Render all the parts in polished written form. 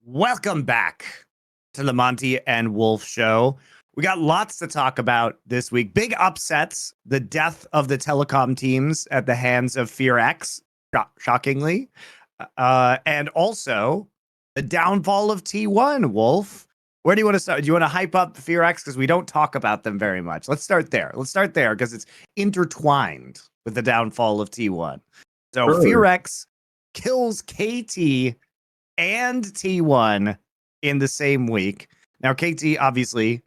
Welcome back to the Monte and Wolf Show. We got lots to talk about this week. Big upsets, the death of the telecom teams at the hands of FearX, shockingly, and also the downfall of T1. Wolf, where do you want to start? Do you want to hype up FearX? Because we don't talk about them very much. Let's start there. Because it's intertwined with the downfall of T1. So Sure. FearX kills KT and T1 in the same week. Now, KT, obviously,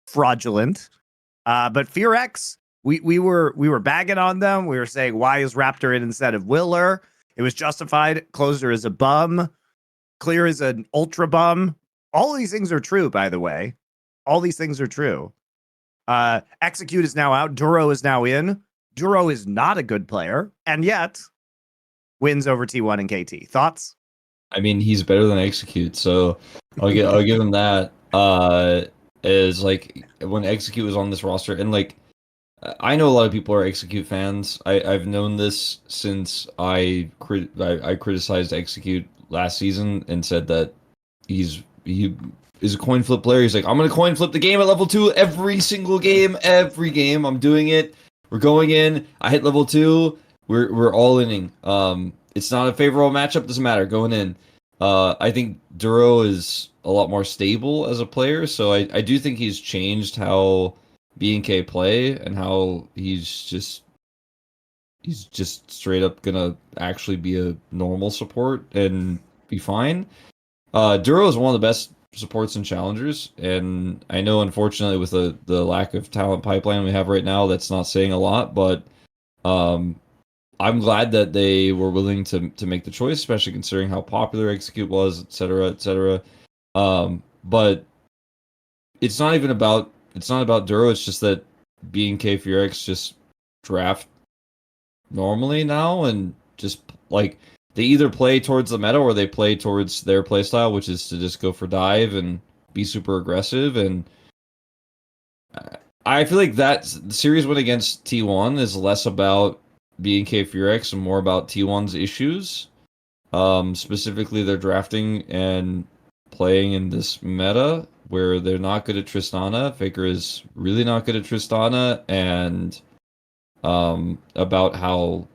fraudulent. But FearX, we were bagging on them. We were saying, why is Raptor in instead of Willer? It was justified. Closer is a bum. Clear is an ultra bum. All of these things are true, by the way. All these things are true. Execute is now out. Duro is now in. Duro is not a good player, and yet wins over T1 and KT. Thoughts? I mean, he's better than Execute, so I'll give him that. Is like when Execute was on this roster, and like I know a lot of people are Execute fans. I've known this since I criticized Execute last season and said that he is a coin flip player. He's like, I'm gonna coin flip the game at level 2 every single game, every game. I'm doing it. We're going in. I hit level 2. We're all inning. It's not a favorable matchup. Doesn't matter. Going in. I think Duro is a lot more stable as a player, so I do think he's changed how BNK play and how he's just straight up gonna actually be a normal support and be fine. Duro is one of the best supports and challengers, and I know unfortunately with the lack of talent pipeline we have right now, that's not saying a lot, but I'm glad that they were willing to make the choice, especially considering how popular Execute was, etc., etc. But it's not about Duro. It's just that BNK FearX just draft normally now, and just like they either play towards the meta or they play towards their playstyle, which is to just go for dive and be super aggressive. And I feel like that series win against T1 is less about BNK FearX and more about T1's issues. Specifically their drafting and playing in this meta where they're not good at Tristana. Faker is really not good at Tristana, and about how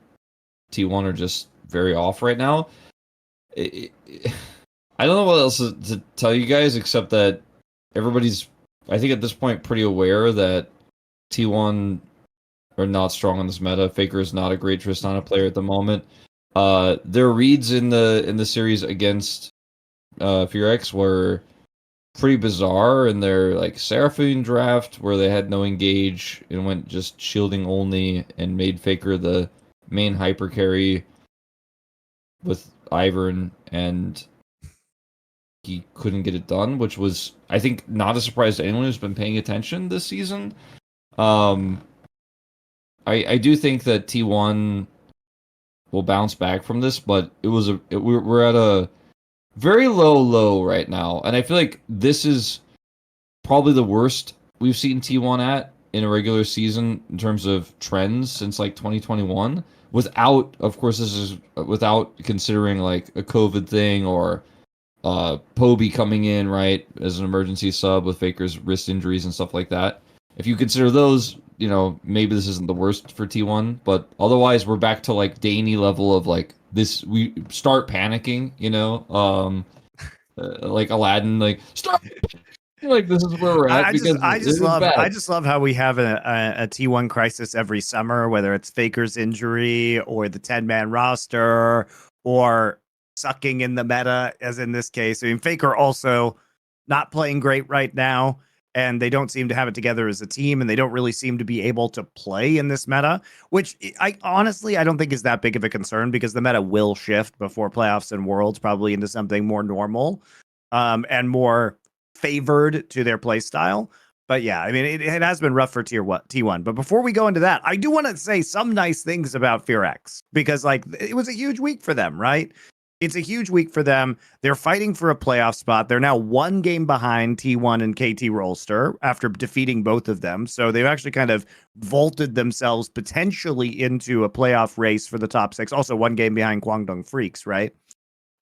T1 are just very off right now. I don't know what else to tell you guys except that everybody's, I think at this point, pretty aware that T1 are not strong on this meta. Faker is not a great Tristana player at the moment. Their reads in the series against FearX were pretty bizarre in their like Seraphine draft where they had no engage and went just shielding only and made Faker the main hyper carry with Ivern, and he couldn't get it done, which was, I think, not a surprise to anyone who's been paying attention this season. I do think that T1 will bounce back from this, but we're at a very low right now, and I feel like this is probably the worst we've seen T1 at in a regular season in terms of trends since like 2021. Without, of course, this is without considering like a COVID thing or Poby coming in right as an emergency sub with Faker's wrist injuries and stuff like that. If you consider those, maybe this isn't the worst for T1, but otherwise we're back to like Daney level of like this. We start panicking, like Aladdin, like start. Like this is where we're at. I just love how we have a T1 crisis every summer, whether it's Faker's injury or the 10-man roster or sucking in the meta, as in this case. I mean, Faker also not playing great right now, and they don't seem to have it together as a team, and they don't really seem to be able to play in this meta, which I honestly don't think is that big of a concern because the meta will shift before playoffs and worlds probably into something more normal and more favored to their play style. But yeah, I mean, it has been rough for T1. But before we go into that, I do want to say some nice things about FearX because like it was a huge week for them, right? It's a huge week for them. They're fighting for a playoff spot. They're now one game behind T1 and KT Rolster after defeating both of them. So they've actually kind of vaulted themselves potentially into a playoff race for the top 6. Also one game behind Guangdong Freaks, right?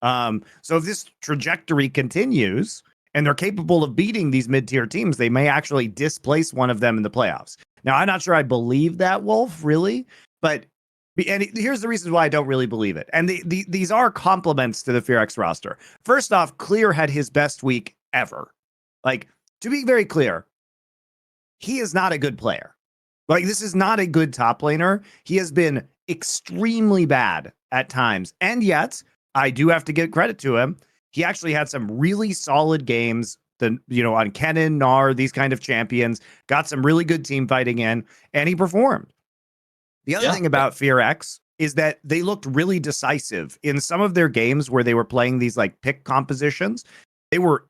So if this trajectory continues and they're capable of beating these mid-tier teams, they may actually displace one of them in the playoffs. Now, I'm not sure I believe that, Wolf, really, but here's the reasons why I don't really believe it. And these are compliments to the FearX roster. First off, Clear had his best week ever. Like, to be very clear, he is not a good player. Like, this is not a good top laner. He has been extremely bad at times. And yet, I do have to give credit to him. He actually had some really solid games, on Kennen, Gnar, these kind of champions, got some really good team fighting in, and he performed. The other thing about FearX is that they looked really decisive in some of their games where they were playing these like pick compositions. They were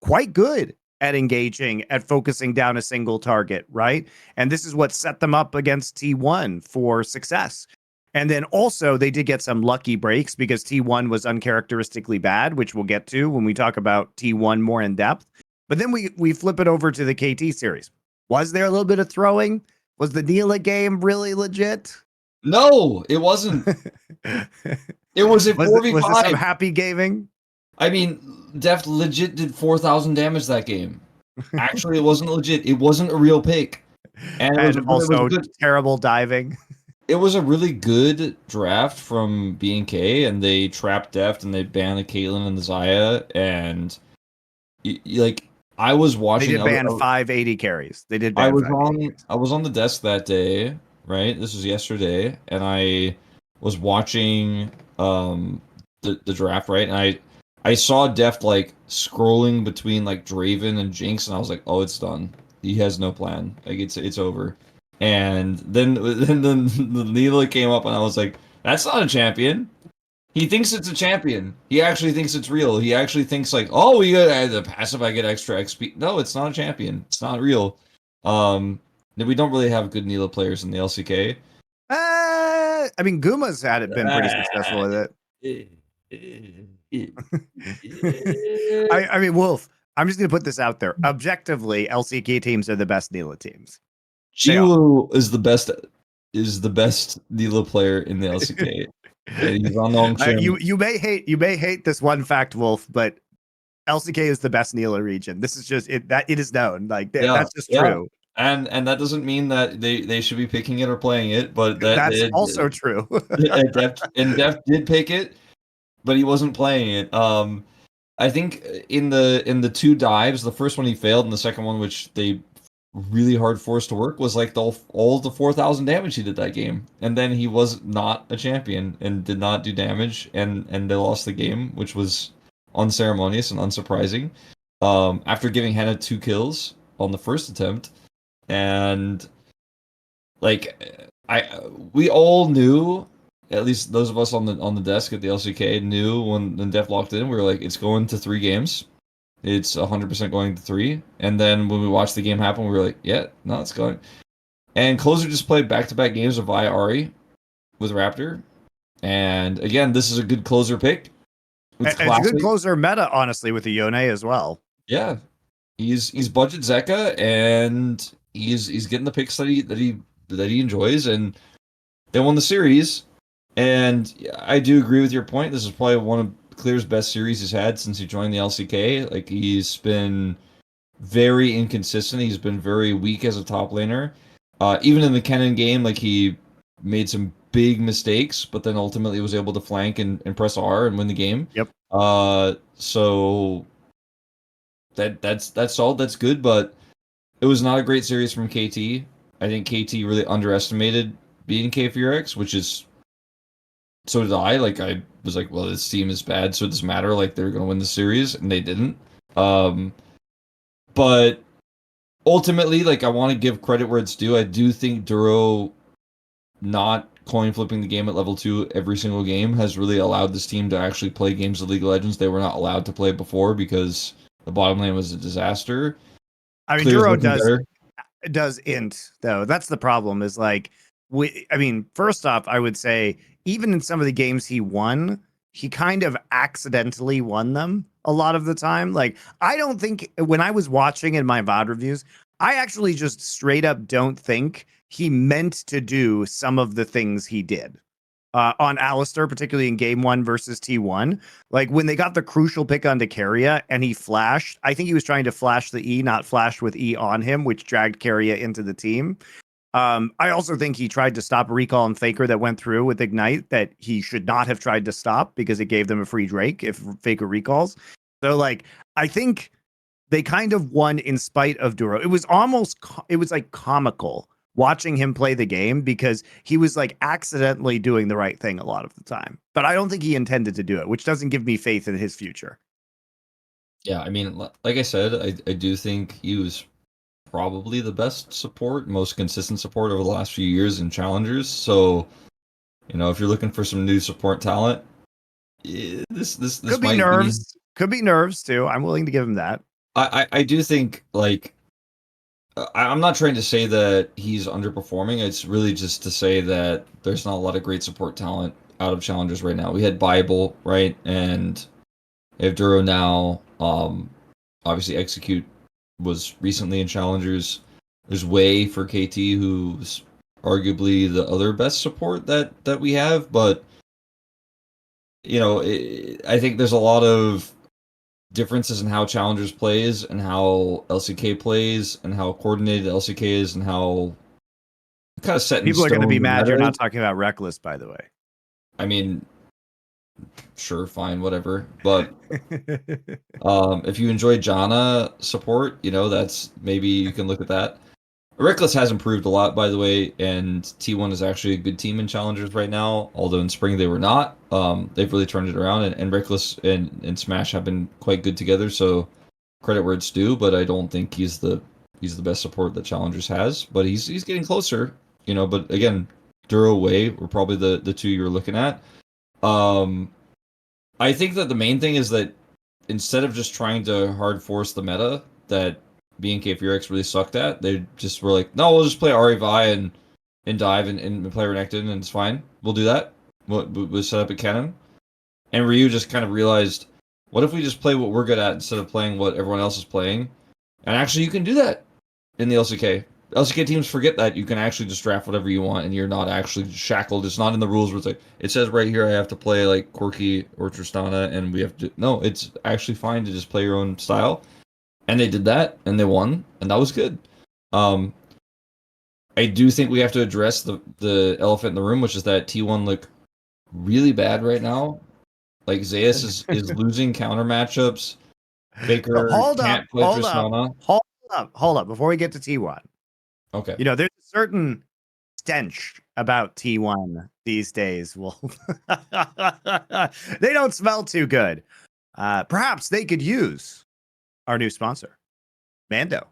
quite good at engaging, at focusing down a single target, right? And this is what set them up against T1 for success. And then also they did get some lucky breaks because T1 was uncharacteristically bad, which we'll get to when we talk about T1 more in depth. But then we flip it over to the KT series. Was there a little bit of throwing? Was the Neela game really legit? No, it wasn't. It was a 4v5. Was this some happy gaming? I mean, Deft legit did 4,000 damage that game. Actually, it wasn't legit. It wasn't a real pick. And it was good. Terrible diving. It was a really good draft from BNK, and they trapped Deft, and they banned the Caitlyn and the Xayah, and I was watching. They did ban 580 carries. They did ban I was on the desk that day, right? This was yesterday, and I was watching the draft, right? And I saw Deft like scrolling between like Draven and Jinx, and I was like, oh, it's done. He has no plan. Like it's over. And then the Neela came up, and I was like, that's not a champion. He thinks it's a champion. He actually thinks it's real. He actually thinks like, oh, we got the passive, I get extra XP. No, it's not a champion. It's not real. We don't really have good Neela players in the LCK. I mean, Guma's had it been pretty successful with it. I mean, Wolf, I'm just gonna put this out there. Objectively, LCK teams are the best Neela teams. Jiwoo is the best Neela player in the LCK. He's on long term. You may hate this one fact, Wolf, but LCK is the best Neela region. This is just it is known. Like that's just true. And that doesn't mean that they should be picking it or playing it, but that's also true. and Deft did pick it, but he wasn't playing it. I think in the two dives, the first one he failed, and the second one, which they really hard forced to work, was like all the 4,000 damage he did that game, and then he was not a champion and did not do damage, and they lost the game, which was unceremonious and unsurprising. After giving Hannah 2 kills on the first attempt, and like we all knew, at least those of us on the desk at the LCK knew when Def locked in, we were like, it's going to 3 games. It's 100% going to 3. And then when we watched the game happen, we were like, yeah, no, it's going. And Closer just played back-to-back games of Vi Ahri with Raptor. And again, this is a good closer pick. It's a good closer meta, honestly, with the Yone as well. Yeah. He's budget Zeka, and he's getting the picks that he enjoys, and they won the series. And I do agree with your point. This is probably one of Clear's best series he's had since he joined the LCK. Like, he's been very inconsistent. He's been very weak as a top laner. Even in the Kennen game, like, he made some big mistakes, but then ultimately was able to flank and press R and win the game. Yep. So that's all. That's good, but it was not a great series from KT. I think KT really underestimated BNK FearX, which is, so did I. Like, I was like, well, this team is bad, so it doesn't matter. Like, they're going to win the series, and they didn't. But ultimately, like, I want to give credit where it's due. I do think Duro not coin flipping the game at level 2 every single game has really allowed this team to actually play games of League of Legends they were not allowed to play before because the bottom lane was a disaster. I mean, Duro does int, though. That's the problem, is like, first off, I would say, even in some of the games he won, he kind of accidentally won them a lot of the time. Like, I don't think, when I was watching in my VOD reviews, I actually just straight up don't think he meant to do some of the things he did. on Alistair, particularly in game 1 versus T1. Like when they got the crucial pick on Decaria and he flashed, I think he was trying to flash the E, not flash with E on him, which dragged Keria into the team. I also think he tried to stop recall and Faker that went through with Ignite that he should not have tried to stop because it gave them a free Drake if Faker recalls. So like, I think they kind of won in spite of Duro. It was almost, it was like comical watching him play the game because he was like accidentally doing the right thing a lot of the time. But I don't think he intended to do it, which doesn't give me faith in his future. Yeah, I mean, like I said, I do think he was probably the best support, most consistent support over the last few years in challengers. So, you know, if you're looking for some new support talent, this could be might nerves, could be nerves too. I'm willing to give him that. I do think like I'm not trying to say that he's underperforming. It's really just to say that there's not a lot of great support talent out of challengers right now. We had Bible, right, and we have Duro now. Obviously, Execute was recently in challengers. There's Way for KT, who's arguably the other best support that we have, but you know, I think there's a lot of differences in how challengers plays and how LCK plays and how coordinated LCK is and how kind of set in People are going to stone be the mad meta you're not is. talking about Reckless, by the way. I mean, sure, fine, whatever. But if you enjoy Janna support, you know, that's maybe you can look at that. Reckless has improved a lot, by the way, and T1 is actually a good team in challengers right now. Although in spring they were not. They've really turned it around, and Reckless and Smash have been quite good together. So credit where it's due, but I don't think he's the best support that challengers has. But he's getting closer, you know. But again, Duro Way were probably the two you're looking at. I think that the main thing is that instead of just trying to hard force the meta that BNK FearX really sucked at, they just were like, no, we'll just play Ari and dive and play Renekton and it's fine. We'll do that. We'll set up a cannon. And Ryu just kind of realized, what if we just play what we're good at instead of playing what everyone else is playing? And actually, you can do that in the LCK. LCK teams forget that you can actually just draft whatever you want, and you're not actually shackled. It's not in the rules where it's like it says right here I have to play like Corki or Tristana, and we have to. No, it's actually fine to just play your own style. And they did that, and they won, and that was good. I do think we have to address the elephant in the room, which is that T1 look really bad right now. Like Zeus is losing counter matchups. So Faker hold up, can't play Tristana. hold up. Before we get to T1, Okay. you know, there's a certain stench about T1 these days. Well, they don't smell too good. Perhaps they could use our new sponsor, Mando.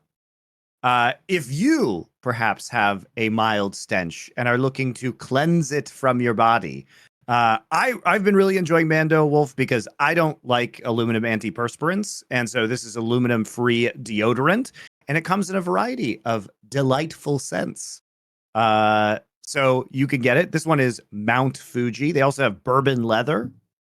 If you perhaps have a mild stench and are looking to cleanse it from your body, I've been really enjoying Mando Wolf because I don't like aluminum antiperspirants, and so this is aluminum-free deodorant, and it comes in a variety of delightful scents. So you can get it. This one is Mount Fuji. They also have bourbon leather,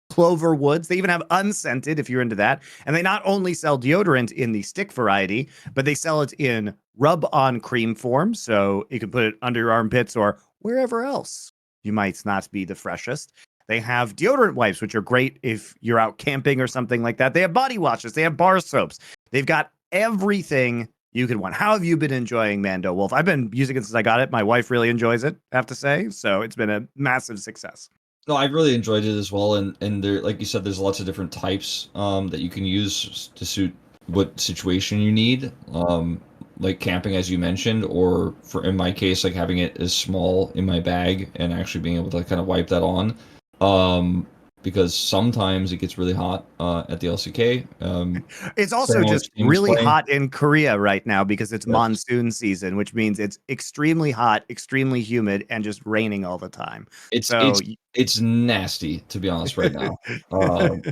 clover woods. They even have unscented if you're into that. And they not only sell deodorant in the stick variety, but they sell it in rub-on cream form. So you can put it under your armpits or wherever else you might not be the freshest. They have deodorant wipes, which are great if you're out camping or something like that. They have body washes. They have bar soaps. They've got everything you could want. How have you been enjoying Mando Wolf? I've been using it since I got it. My wife really enjoys it, I have to say. So it's been a massive success. No, I've really enjoyed it as well, and there, like you said, there's lots of different types that you can use to suit what situation you need. Like camping, as you mentioned, or for in my case, like having it as small in my bag and actually being able to kind of wipe that on. Because sometimes it gets really hot at the LCK. It's also just teams really playing. hot in Korea right now because it's Yes. monsoon season, which means it's extremely hot, extremely humid, and just raining all the time. It's So it's it's nasty to be honest right now.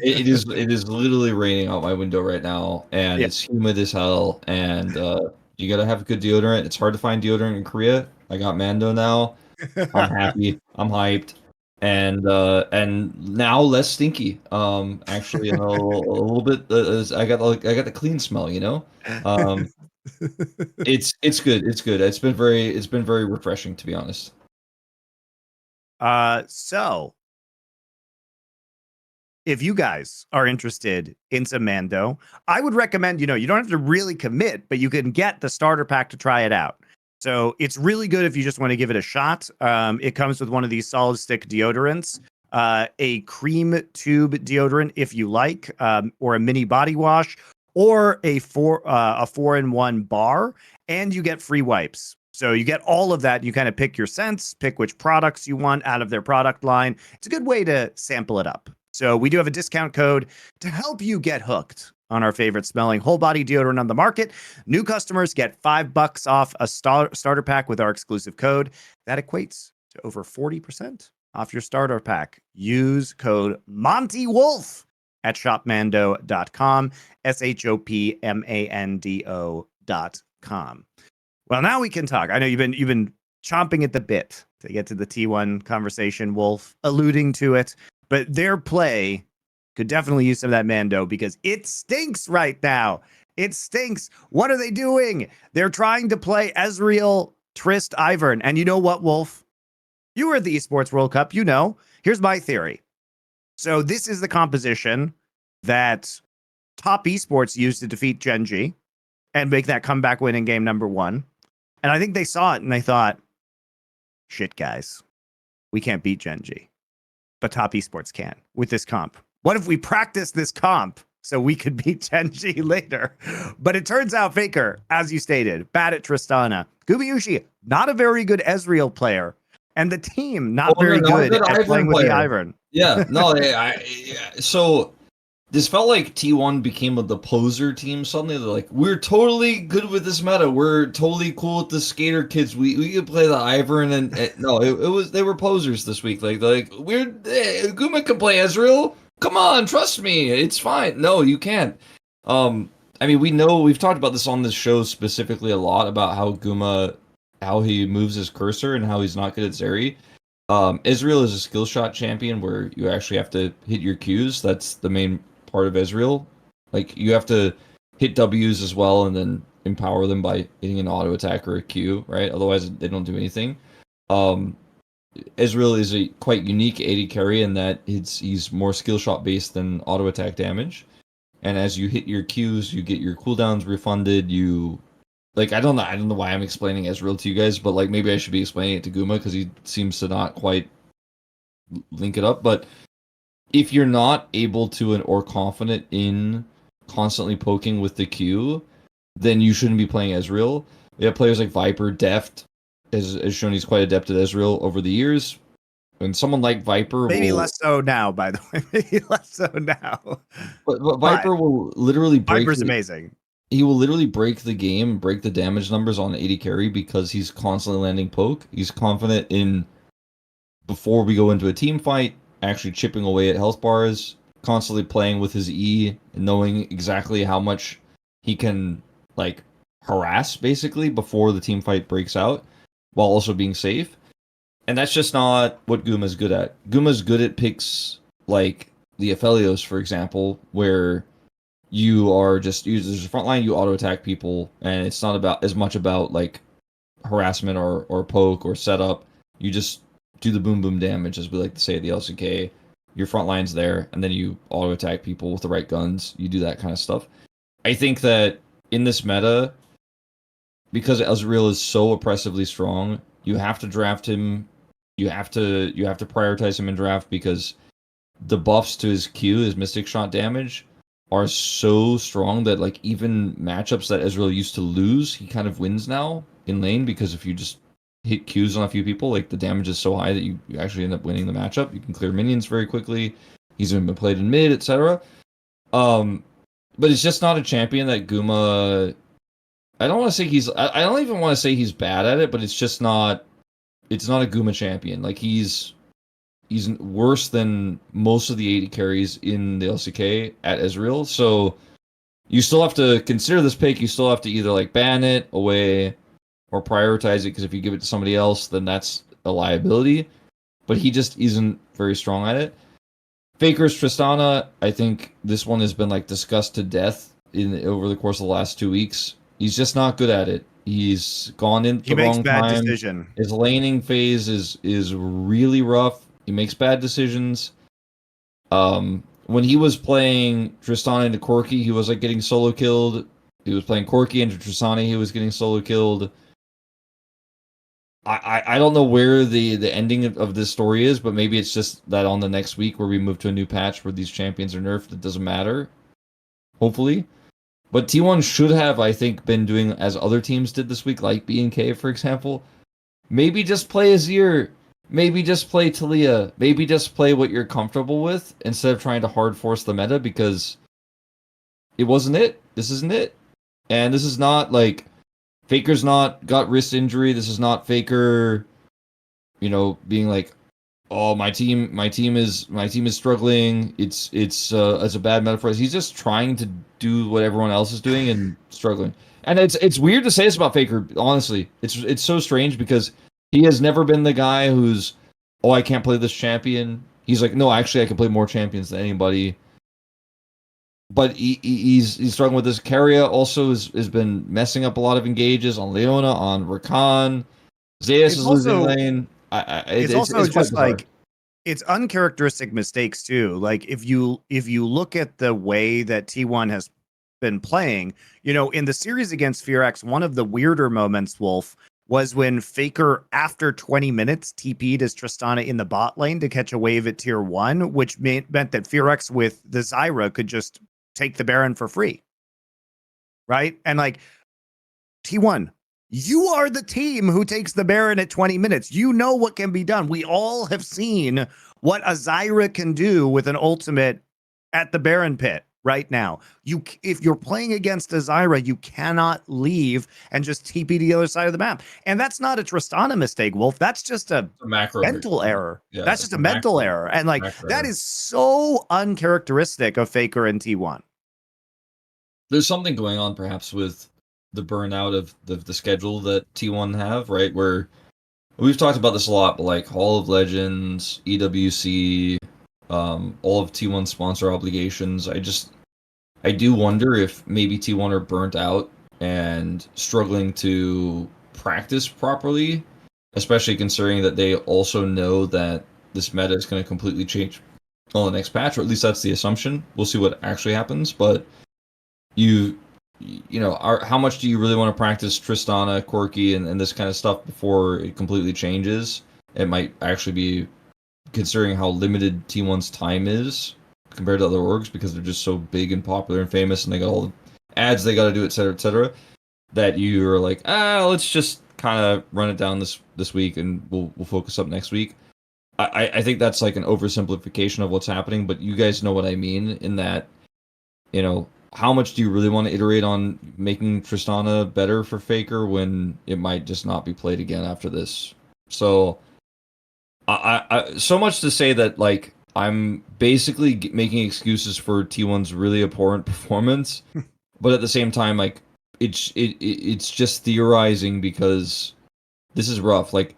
It is literally raining out my window right now, and yeah. it's humid as hell. And you gotta have good deodorant. It's hard to find deodorant in Korea. I got Mando now. I'm happy. I'm hyped. And now less stinky. Actually, you know, a little bit. I got the clean smell. You know, it's good. It's good. It's been very refreshing to be honest. So if you guys are interested in some Mando, I would recommend, you don't have to really commit, but you can get the starter pack to try it out. So it's really good if you just want to give it a shot. It comes with one of these solid stick deodorants, a cream tube deodorant if you like, or a mini body wash, or a 4-in-1 bar, and you get free wipes. So you get all of that. You kind of pick your scents, pick which products you want out of their product line. It's a good way to sample it up. So we do have a discount code to help you get hooked on our favorite smelling whole body deodorant on the market. New customers get $5 off a starter pack with our exclusive code. That equates to over 40% off your starter pack. Use code Monte Wolf at shopmando.com, shopmando.com. Well, now we can talk. I know you've been chomping at the bit to get to the T1 conversation, Wolf, alluding to it, but their play could definitely use some of that Mando because it stinks right now. It stinks. What are they doing? They're trying to play Ezreal, Trist, Ivern. And you know what, Wolf? You were at the Esports World Cup. You know. Here's my theory. So this is the composition that top esports used to defeat Gen.G and make that comeback win in game number 1. And I think they saw it and they thought, shit, guys, we can't beat Gen.G, but top esports can with this comp. What if we practice this comp so we could beat Gen.G later? But it turns out Faker, as you stated, bad at Tristana. Gumayushi, not a very good Ezreal player. And the team, not very good at playing with the Ivern. Yeah, no, so this felt like T1 became the poser team suddenly. They're like, we're totally good with this meta. We're totally cool with the skater kids. We could play the Ivern and no, it was they were posers this week. Like Guma can play Ezreal. Come on, trust me, it's fine. No, you can't. I mean, we've talked about this on this show specifically a lot about how Guma, how he moves his cursor and how he's not good at Zeri. Ezreal is a skill shot champion where you actually have to hit your Qs. That's the main part of Ezreal. Like, you have to hit Ws as well and then empower them by hitting an auto attack or a Q, right? Otherwise, they don't do anything. Ezreal is a quite unique AD carry in that he's more skill shot based than auto attack damage. And as you hit your Qs, you get your cooldowns refunded. I don't know why I'm explaining Ezreal to you guys, but like maybe I should be explaining it to Guma because he seems to not quite link it up. But if you're not able to or confident in constantly poking with the Q, then you shouldn't be playing Ezreal. We have players like Viper, Deft, has shown he's quite adept at Ezreal over the years. And someone like Viper less so now, by the way. Maybe less so now. But Viper will literally break. Viper's amazing. He will literally break the game, break the damage numbers on AD carry because he's constantly landing poke. He's confident in, before we go into a team fight, actually chipping away at health bars, constantly playing with his E and knowing exactly how much he can like harass basically before the team fight breaks out, while also being safe. And that's just not what Guma's good at. Guma's good at picks like the Aphelios, for example, where you are just there's a front line, you auto attack people, and it's not about as much about like harassment or poke or setup. You just do the boom boom damage, as we like to say at the LCK. Your front line's there, and then you auto attack people with the right guns. You do that kind of stuff. I think that in this meta, because Ezreal is so oppressively strong, you have to draft him. You have to prioritize him in draft because the buffs to his Q, his Mystic Shot damage, are so strong that like even matchups that Ezreal used to lose, he kind of wins now in lane, because if you just hit Qs on a few people, like the damage is so high that you actually end up winning the matchup. You can clear minions very quickly. He's even been played in mid, etc. But it's just not a champion that Guma. I don't want to say I don't even want to say he's bad at it, but it's just not. It's not a Guma champion. Like he's worse than most of the AD carries in the LCK at Ezreal. So you still have to consider this pick. You still have to either like ban it away or prioritize it, because if you give it to somebody else, then that's a liability. But he just isn't very strong at it. Faker's Tristana, I think this one has been like discussed to death over the course of the last 2 weeks. He's just not good at it. He's gone in He the makes wrong bad time. decision. His laning phase is really rough. He makes bad decisions. When he was playing Tristana into Corki, he was like getting solo killed. He was playing Corki into Tristana, he was getting solo killed. I don't know where the ending of this story is, but maybe it's just that on the next week where we move to a new patch where these champions are nerfed, it doesn't matter. Hopefully. But T1 should have, I think, been doing as other teams did this week, like BNK, for example. Maybe just play Azir. Maybe just play Talia. Maybe just play what you're comfortable with instead of trying to hard force the meta, because it wasn't it. This isn't it. And this is not like Faker's not got wrist injury. This is not Faker, being like, oh, my team is struggling. It's a bad metaphor. He's just trying to do what everyone else is doing and struggling. And it's weird to say this about Faker, honestly. It's so strange because he has never been the guy who's, oh, I can't play this champion. He's like, no, actually I can play more champions than anybody. But he's struggling with this. Keria also has been messing up a lot of engages on Leona, on Rakan. Zeus is losing lane. It's also it's just bizarre. like, it's uncharacteristic mistakes too. Like if you look at the way that T1 has been playing, in the series against FearX, one of the weirder moments, Wolf, was when Faker, after 20 minutes, TP'd as Tristana in the bot lane to catch a wave at tier 1, which meant that FearX with the Zyra could just take the Baron for free. Right? And like, T1, you are the team who takes the Baron at 20 minutes. You know what can be done. We all have seen what a Zyra can do with an ultimate at the Baron pit right now. If you're playing against a Zyra, you cannot leave and just TP to the other side of the map. And that's not a Tristana mistake, Wolf. That's just a macro mental error. Yeah, that's just a mental error. And like, that is so uncharacteristic of Faker and T1. There's something going on perhaps with the burnout of the schedule that T1 have, right? Where we've talked about this a lot, but like Hall of Legends, EWC, all of T1 sponsor obligations. I do wonder if maybe T1 are burnt out and struggling to practice properly, especially considering that they also know that this meta is going to completely change on the next patch, or at least that's the assumption. We'll see what actually happens, but how much do you really want to practice Tristana, Corki, and this kind of stuff before it completely changes? It might actually be, considering how limited T1's time is compared to other orgs, because they're just so big and popular and famous, and they got all the ads they got to do, etc., that you're like, let's just kind of run it down this week, and we'll focus up next week. I think that's like an oversimplification of what's happening, but you guys know what I mean in that, how much do you really want to iterate on making Tristana better for Faker when it might just not be played again after this? So, I so much to say that like I'm basically making excuses for T1's really abhorrent performance, but at the same time, like it's just theorizing because this is rough. Like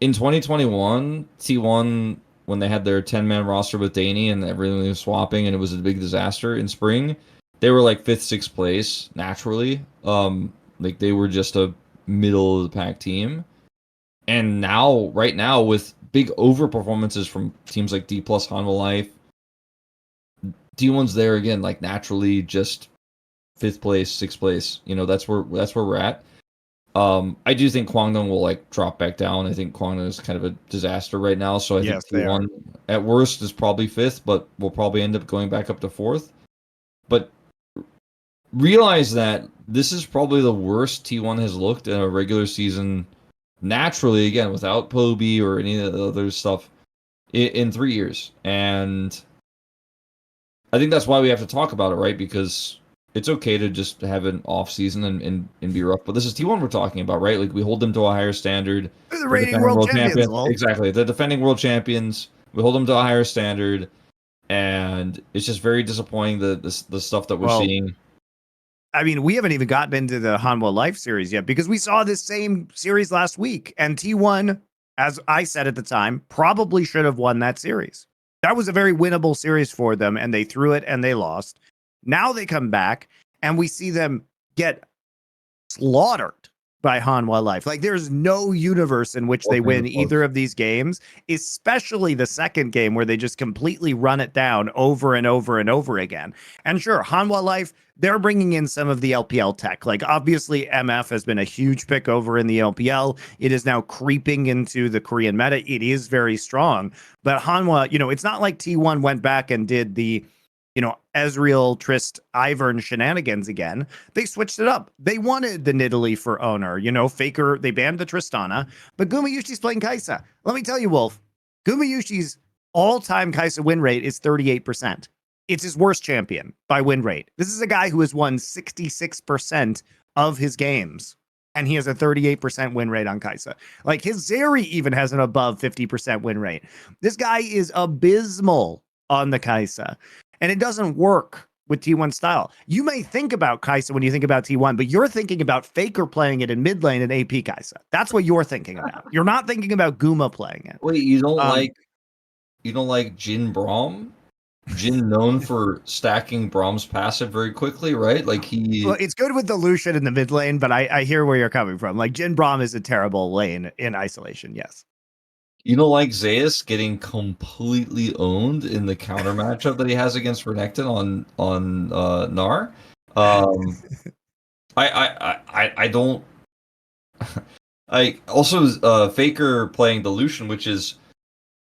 in 2021, T1, when they had their 10-man roster with Danny and everything was swapping and it was a big disaster in spring, they were like 5th, 6th place naturally. Like they were just a middle of the pack team. And now, right now, with big over performances from teams like Dplus, Hanwha Life, T1's there again, like naturally just 5th place, 6th place. That's where we're at. I do think Kwangdong will like drop back down. I think Kwangdong is kind of a disaster right now. So I think T1 at worst is probably 5th, but will probably end up going back up to 4th. But realize that this is probably the worst T1 has looked in a regular season, naturally, again, without Poby or any of the other stuff, in 3 years. And I think that's why we have to talk about it, right? Because it's okay to just have an off season and be rough, but this is T1 we're talking about, right? Like we hold them to a higher standard. They're the reigning world champions. Exactly, the defending world champions. We hold them to a higher standard, and it's just very disappointing the stuff that we're seeing. I mean, we haven't even gotten into the Hanwha Life series yet because we saw this same series last week, and T1, as I said at the time, probably should have won that series. That was a very winnable series for them, and they threw it and they lost. Now they come back, and we see them get slaughtered by Hanwha Life. Like there's no universe in which they win either of these games, especially the second game where they just completely run it down over and over and over again. And sure, Hanwha Life, they're bringing in some of the LPL tech. Like obviously MF has been a huge pick over in the LPL. It is now creeping into the Korean meta. It is very strong, but Hanwha, it's not like T1 went back and did the Ezreal, Trist, Ivern shenanigans again. They switched it up. They wanted the Nidalee for owner. Faker, they banned the Tristana, but Gumayusi's playing Kai'Sa. Let me tell you, Wolf, Gumayusi's all-time Kai'Sa win rate is 38%. It's his worst champion by win rate. This is a guy who has won 66% of his games, and he has a 38% win rate on Kai'Sa. Like his Zeri even has an above 50% win rate. This guy is abysmal on the Kai'Sa. And it doesn't work with T1 style. You may think about Kai'Sa when you think about T1, but you're thinking about Faker playing it in mid lane and AP Kai'Sa. That's what you're thinking about. You're not thinking about Guma playing it. Wait, you don't like Jin Braum? Jin known for stacking Braum's passive very quickly, right? Like Well, it's good with the Lucian in the mid lane, but I hear where you're coming from. Like Jin Braum is a terrible lane in isolation, yes. You don't like Zeus getting completely owned in the counter matchup that he has against Renekton on Gnar. I don't. I also Faker playing the Lucian, which is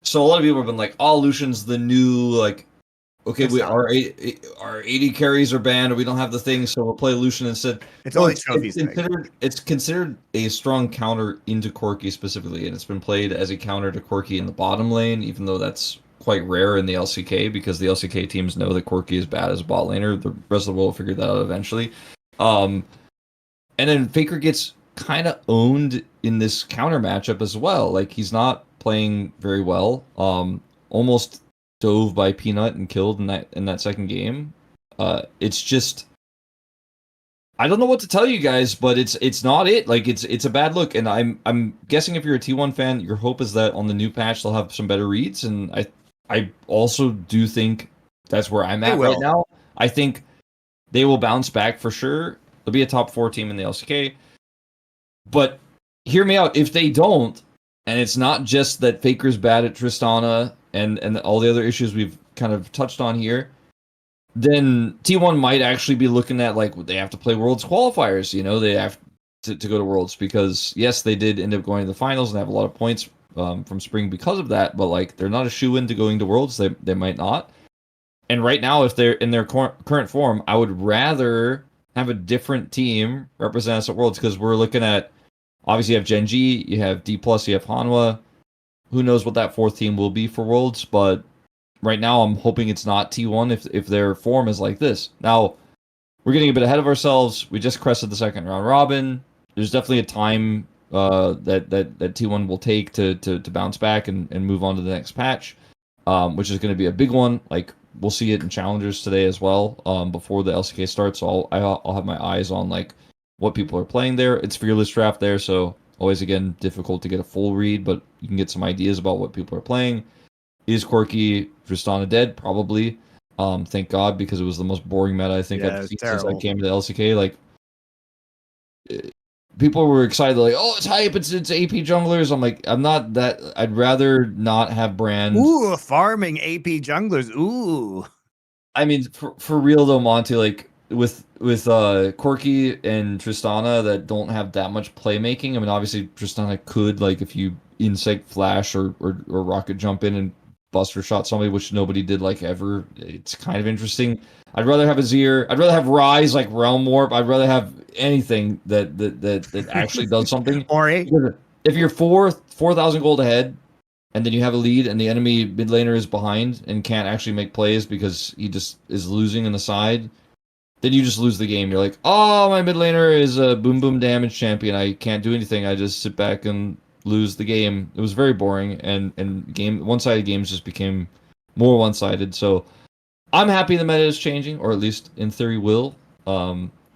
so a lot of people have been like, "Oh, Lucian's the new like." Okay, our 80 carries are banned, or we don't have the thing, so we'll play Lucian instead. It's only trophies. It's considered a strong counter into Corki specifically, and it's been played as a counter to Corki in the bottom lane, even though that's quite rare in the LCK because the LCK teams know that Corki is bad as a bot laner. The rest of the world will figure that out eventually. And then Faker gets kind of owned in this counter matchup as well. Like he's not playing very well. Almost dove by Peanut and killed in that second game. It's just I don't know what to tell you guys, but it's not it. Like it's a bad look, and I'm guessing if you're a T1 fan, your hope is that on the new patch they'll have some better reads, and I also do think that's where I'm at right now. I think they will bounce back for sure. They'll be a top 4 team in the LCK. But hear me out. If they don't, and it's not just that Faker's bad at Tristana and all the other issues we've kind of touched on here, then T1 might actually be looking at like they have to play Worlds qualifiers. They have to go to Worlds because yes, they did end up going to the finals and have a lot of points from Spring because of that. But like they're not a shoe-in to going to Worlds. They might not. And right now, if they're in their current form, I would rather have a different team represent us at Worlds because we're looking at obviously you have Gen.G, you have Dplus, you have Hanwha. Who knows what that 4th team will be for Worlds, but right now I'm hoping it's not T1 if their form is like this. Now, we're getting a bit ahead of ourselves. We just crested the second round robin. There's definitely a time that T1 will take to bounce back and move on to the next patch, which is going to be a big one. Like we'll see it in challengers today as well before the LCK starts. So I'll have my eyes on like what people are playing there. It's Fearless draft there, so always again difficult to get a full read, but you can get some ideas about what people are playing. Is Corki Tristana dead? Probably. Thank God, because it was the most boring meta I think I've seen since I came to the LCK. Like people were excited, like, oh, it's hype, it's AP junglers. I'm like, I'm not that. I'd rather not have brand. Ooh, farming AP junglers. Ooh. I mean, for real though, Monte, like with Corki and Tristana that don't have that much playmaking. I mean, obviously Tristana could, like, if you insect flash or rocket jump in and buster shot somebody, which nobody did like ever. It's kind of interesting. I'd rather have Azir. I'd rather have Rise, like Realm Warp. I'd rather have anything that actually does something. Ori. If you're 4,000 gold ahead, and then you have a lead, and the enemy mid laner is behind and can't actually make plays because he just is losing in the side, then you just lose the game. You're like, oh, my mid laner is a boom boom damage champion. I can't do anything. I just sit back and lose the game. It was very boring, and one-sided games just became more one-sided. So I'm happy the meta is changing, or at least in theory will.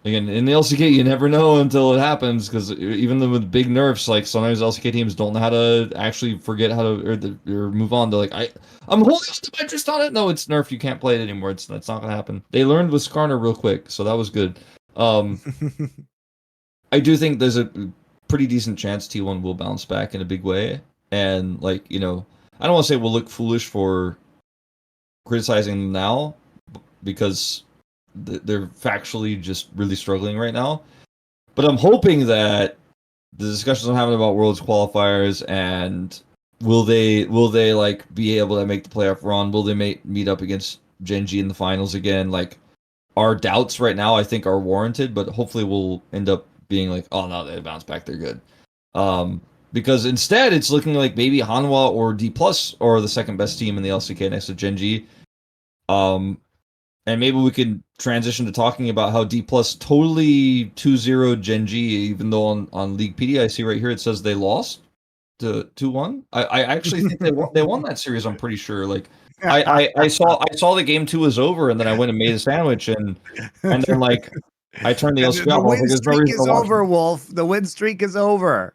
Again, in the LCK, you never know until it happens, because even with big nerfs, like sometimes LCK teams don't know how to actually forget how to or move on. They're like, I'm holding on to my Tristana. No, it's nerf. You can't play it anymore. It's not gonna happen. They learned with Skarner real quick, so that was good. I do think there's pretty decent chance T1 will bounce back in a big way. And like, I don't want to say we'll look foolish for criticizing them now because they're factually just really struggling right now. But I'm hoping that the discussions I'm having about Worlds qualifiers and will they like be able to make the playoff run? Will they meet up against Gen.G in the finals again? Like, our doubts right now, I think, are warranted, but hopefully we'll end up being like, oh no, they bounce back, they're good. Because instead, it's looking like maybe Hanwha or Dplus are the second best team in the LCK next to Gen.G. And maybe we could transition to talking about how Dplus totally 2-0 Gen.G, even though on Leaguepedia I see right here it says they lost to 2-1. I actually think they won that series. I'm pretty sure. Like I saw the game 2 was over, and then I went and made a sandwich, and then like I turned the LCK off. The win Like, streak is over, Wolf. The win streak is over.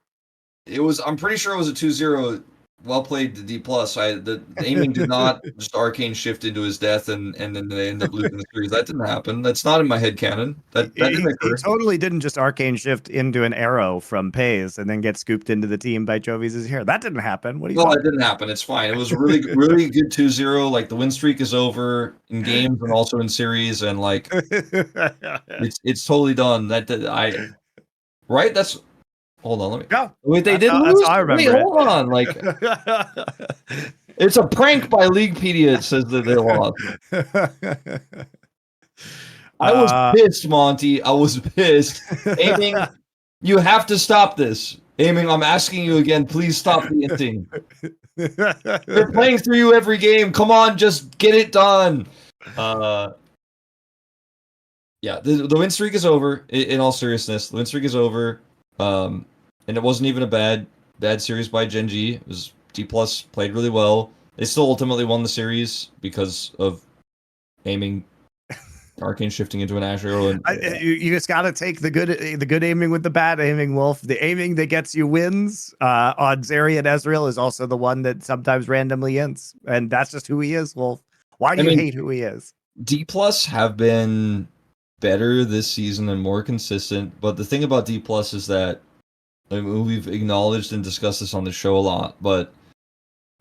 I'm pretty sure it was a 2-0. Well played to Dplus. The aiming did not just arcane shift into his death and then they end up losing the series. That didn't happen. That's not in my head canon. That didn't occur. He totally didn't just arcane shift into an arrow from Pays and then get scooped into the team by Jovi's hair. That didn't happen. What are you No, it didn't happen. It's fine. It was really really good 2-0. Like, the win streak is over in games and also in series, and like it's totally done. Right? That's hold on, let me go. Wait, they didn't lose? That's how I remember. Wait, hold on. Like, it's a prank by Leaguepedia. It says that they lost. I was pissed, Monty. I was pissed. Aiming, you have to stop this. Aiming, I'm asking you again, please stop the inting. They're playing through you every game. Come on, just get it done. Yeah, the win streak is over. In all seriousness, the win streak is over. And it wasn't even a bad series by Gen.G. It was Dplus played really well. They still ultimately won the series because of aiming, arcane shifting into an ash arrow. And you just got to take the good aiming with the bad aiming, Wolf. The aiming that gets you wins on Zeri and Ezreal is also the one that sometimes randomly ints, and that's just who he is, Wolf. Why do you hate who he is? Dplus have been better this season and more consistent, but the thing about Dplus is that, I mean, we've acknowledged and discussed this on the show a lot, but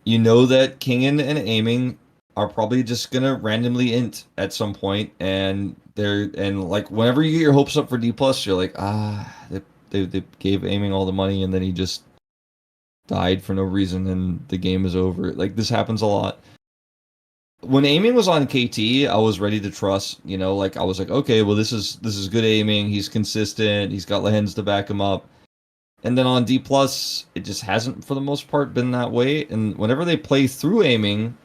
you know that Kingen and aiming are probably just gonna randomly int at some point, and like, whenever you get your hopes up for Dplus, you're like, they gave aiming all the money and then he just died for no reason and the game is over. Like, this happens a lot. When aiming was on KT, I was ready to trust, like, I was like, okay, well, this is good aiming, he's consistent, he's got Lehens to back him up. And then on Dplus, it just hasn't, for the most part, been that way. And whenever they play through aiming,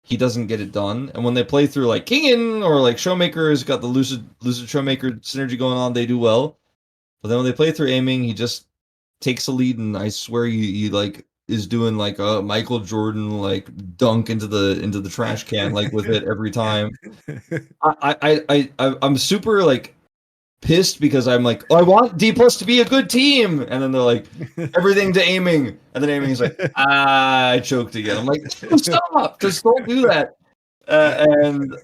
he doesn't get it done. And when they play through, like, Kingen or like Showmaker has got the Lucid Showmaker synergy going on, they do well. But then when they play through aiming, he just takes a lead, and I swear he like is doing like a Michael Jordan like dunk into the trash can, like, with it every time. I'm super like pissed because I'm like, oh, I want Dplus to be a good team, and then they're like, everything to aiming, and then aiming is like, I choked again. I'm like, stop, just don't do that. And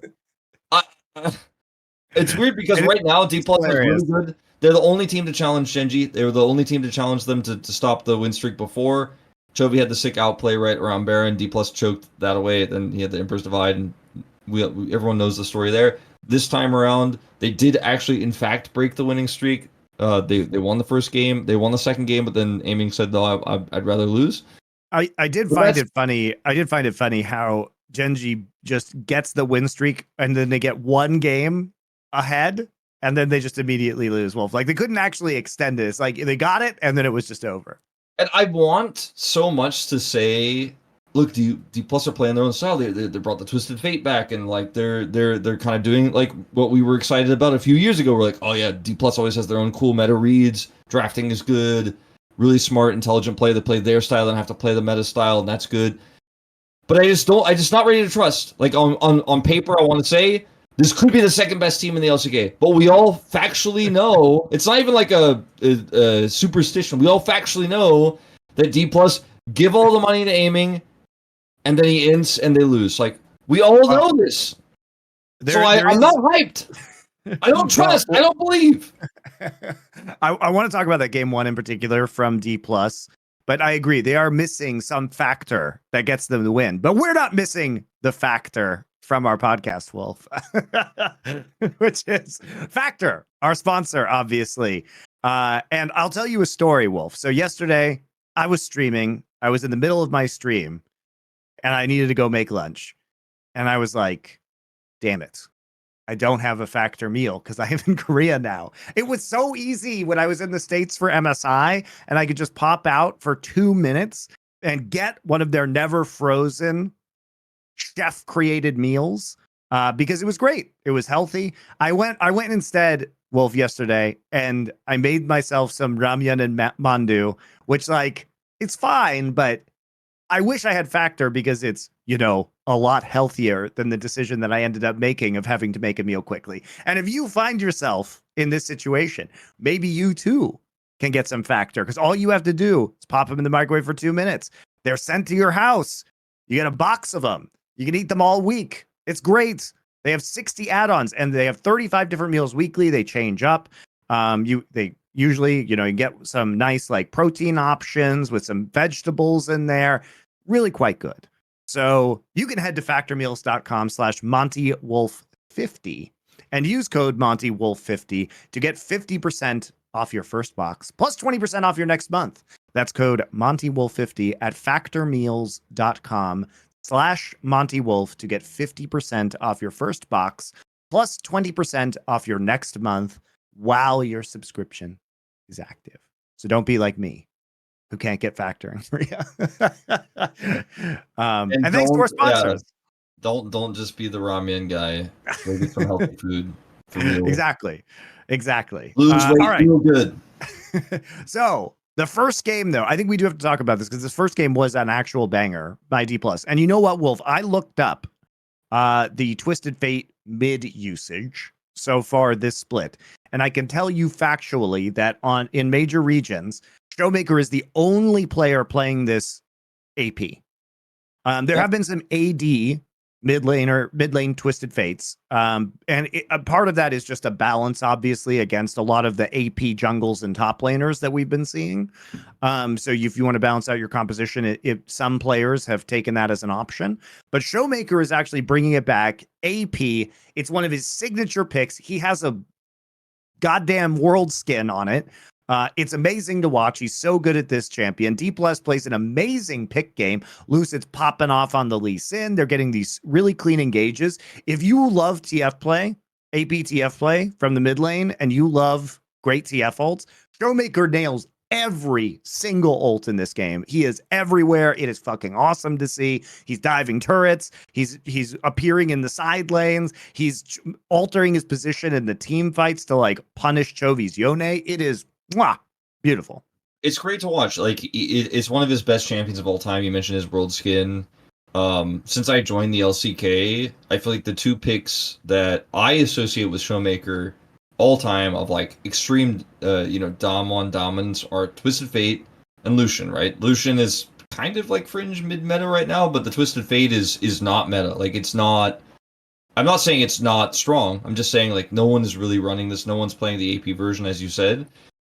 it's weird because right now Dplus is really good. They're the only team to challenge Gen.G. They were the only team to challenge them to stop the win streak before. Chovy had the sick outplay right around Baron. Dplus choked that away. Then he had the Emperor's Divide, and everyone knows the story there. This time around, they did actually, in fact, break the winning streak. They won the first game. They won the second game, but then aiming said, no, I'd rather lose. I did find it funny. I did find it funny how Gen.G just gets the win streak, and then they get one game ahead, and then they just immediately lose. Wolf, like, they couldn't actually extend it. It's like they got it, and then it was just over. And I want so much to say, look, Dplus are playing their own style. They brought the Twisted Fate back, and like they're kind of doing like what we were excited about a few years ago. We're like, oh yeah, Dplus always has their own cool meta reads. Drafting is good, really smart, intelligent play. They play their style and have to play the meta style, and that's good. But I'm just not ready to trust. Like, on paper, I want to say this could be the second best team in the LCK, but we all factually know it's not even like a superstition. We all factually know that Dplus give all the money to aiming, and then he ints and they lose. Like, we all know this. I'm not hyped. I don't trust. I don't believe. I want to talk about that game one in particular from Dplus, but I agree they are missing some factor that gets them the win. But we're not missing the factor from our podcast, Wolf, which is Factor, our sponsor, obviously. And I'll tell you a story, Wolf. So yesterday I was streaming. I was in the middle of my stream, and I needed to go make lunch, and I was like, "Damn it." I don't have a Factor meal because I am in Korea now. It was so easy when I was in the States for MSI, and I could just pop out for 2 minutes and get one of their never frozen chef created meals because it was great. It was healthy. I went instead, Wolf, yesterday, and I made myself some ramyun and mandu, which like it's fine, but I wish I had Factor because it's, a lot healthier than the decision that I ended up making of having to make a meal quickly. And if you find yourself in this situation, maybe you too can get some Factor because all you have to do is pop them in the microwave for 2 minutes. They're sent to your house. You get a box of them. You can eat them all week. It's great. They have 60 add-ons and they have 35 different meals weekly. They change up. They usually, you get some nice like protein options with some vegetables in there. Really quite good. So you can head to factormeals.com/MonteWolf50 and use code MonteWolf50 to get 50% off your first box plus 20% off your next month. That's code MonteWolf50 at factormeals.com/MonteWolf to get 50% off your first box plus 20% off your next month while your subscription is active. So don't be like me, who can't get Factor in Korea. And thanks to our sponsors. Don't just be the ramen guy. Go get some healthy food for real. Exactly. Lose weight, all right. feel good. So the first game, though, I think we do have to talk about this because this first game was an actual banger by Dplus. And you know what, Wolf? I looked up the Twisted Fate mid usage so far this split, and I can tell you factually that in major regions, Showmaker is the only player playing this AP. There have been some AD mid lane Twisted Fates, and a part of that is just a balance, obviously, against a lot of the AP jungles and top laners that we've been seeing. So if you want to balance out your composition, some players have taken that as an option, but Showmaker is actually bringing it back. AP, it's one of his signature picks. He has a goddamn world skin on it. It's amazing to watch. He's so good at this champion. Dplus plays an amazing pick game. Lucid's popping off on the Lee Sin. They're getting these really clean engages. If you love TF play, AP TF play from the mid lane, and you love great TF ults, Showmaker nails every single ult in this game. He is everywhere. It is fucking awesome to see. He's diving turrets. He's appearing in the side lanes. He's altering his position in the team fights to like punish Chovy's Yone. It is beautiful. It's great to watch. Like it's one of his best champions of all time. You mentioned his world skin. Since I joined the LCK, I feel like the two picks that I associate with Showmaker all time of like extreme Dom 1 dominance are Twisted Fate and Lucian, right? Lucian is kind of like fringe mid meta right now, but the Twisted Fate is not meta. Like it's not. I'm not saying it's not strong. I'm just saying like no one is really running this. No one's playing the AP version, as you said.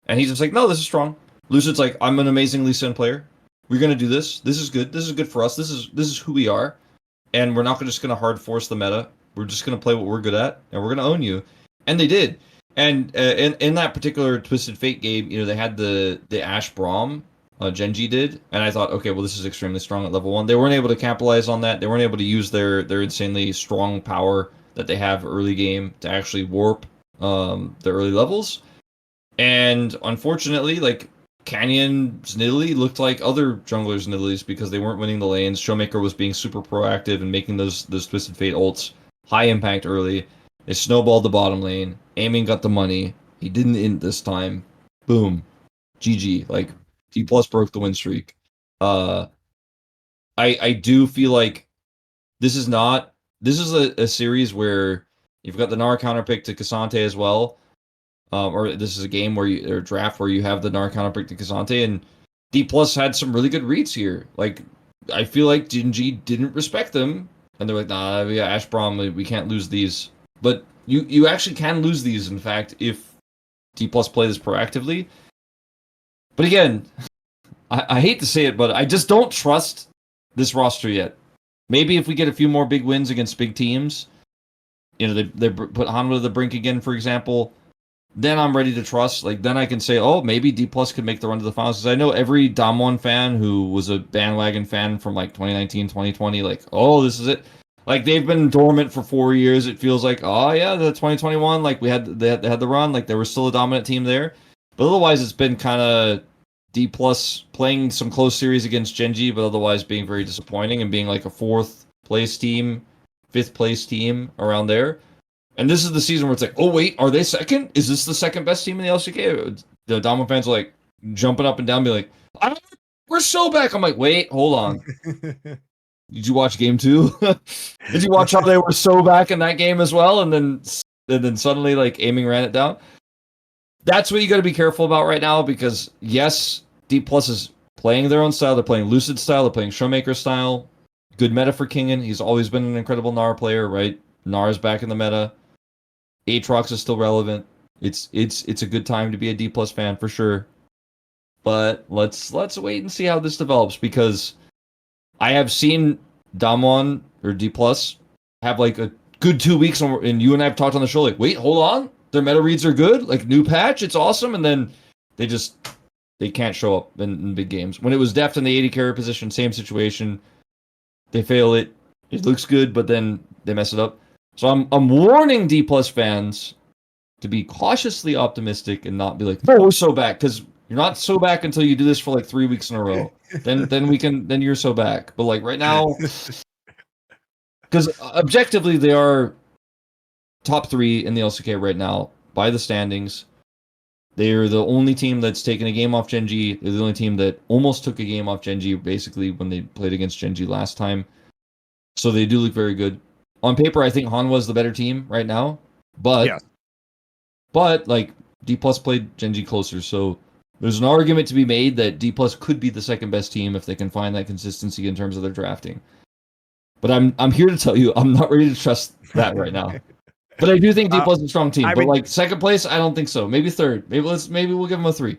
And he's just like, no, this is strong. Lucid's like, I'm an amazing Lee Sin player. We're gonna do this. This is good. This is good for us. This is who we are. And we're not just gonna hard force the meta. We're just gonna play what we're good at, and we're gonna own you. And they did. And in that particular Twisted Fate game, they had the Ashe Braum, Gen.G did, and I thought, okay, well, this is extremely strong at level 1. They weren't able to capitalize on that. They weren't able to use their insanely strong power that they have early game to actually warp the early levels. And unfortunately, like Canyon's Nidalee looked like other junglers' Nidalees because they weren't winning the lanes. Showmaker was being super proactive and making those Twisted Fate ults high impact early. They snowballed the bottom lane. Aiming got the money. He didn't int this time. Boom. GG. Like Dplus broke the win streak. I do feel like this is a series where you've got the Nara counter pick to Cassante as well. Or this is a game or a draft where you have the Nara counter pick to Cassante, and Dplus had some really good reads here. Like I feel like Gen.G didn't respect them, and they're like, nah, we got Ashe Braum, we can't lose these. But you actually can lose these, in fact, if Dplus play this proactively. But again, I hate to say it, but I just don't trust this roster yet. Maybe if we get a few more big wins against big teams, you know, they put Hanwha to the brink again, for example, then I'm ready to trust. Like, then I can say, oh, maybe Dplus could make the run to the finals. Because I know every Damwon fan who was a bandwagon fan from like 2019, 2020, like, oh, this is it. Like, they've been dormant for 4 years. It feels like, oh yeah, the 2021, like they had the run, like they were still a dominant team there. But otherwise, it's been kind of Dplus playing some close series against Gen.G, but otherwise being very disappointing and being like a 4th place team, 5th place team around there. And this is the season where it's like, oh wait, are they second? Is this the second best team in the LCK? The Damo fans are like jumping up and down, be like, we're so back. I'm like, wait, hold on. Did you watch game 2? Did you watch how they were so back in that game as well? And then suddenly like aiming ran it down. That's what you got to be careful about right now, because yes, Dplus is playing their own style. They're playing Lucid style. They're playing Showmaker style. Good meta for Kingen. He's always been an incredible Gnar player, right? Gnar's back in the meta. Aatrox is still relevant. It's a good time to be a Dplus fan for sure. But let's wait and see how this develops, because I have seen Damwon or Dplus have like a good 2 weeks, and you and I have talked on the show like, wait, hold on, their meta reads are good, like new patch, it's awesome, and then they can't show up in big games. When it was Deft in the 80 carry position, same situation. They fail it. It looks good, but then they mess it up. So I'm warning Dplus fans to be cautiously optimistic and not be like, no, we're so back, because you're not so back until you do this for like 3 weeks in a row. Then you're so back. But like right now, because objectively they are top 3 in the LCK right now by the standings. They're the only team that's taken a game off Gen.G. They're the only team that almost took a game off Gen.G. basically when they played against Gen.G last time. So they do look very good. On paper, I think Hanwha is the better team right now, but like Dplus played Gen.G closer, so there's an argument to be made that Dplus could be the second best team if they can find that consistency in terms of their drafting. But I'm here to tell you, I'm not ready to trust that right now. But I do think Dplus is a strong team. But like second place, I don't think so. Maybe third. Maybe we'll give them a 3.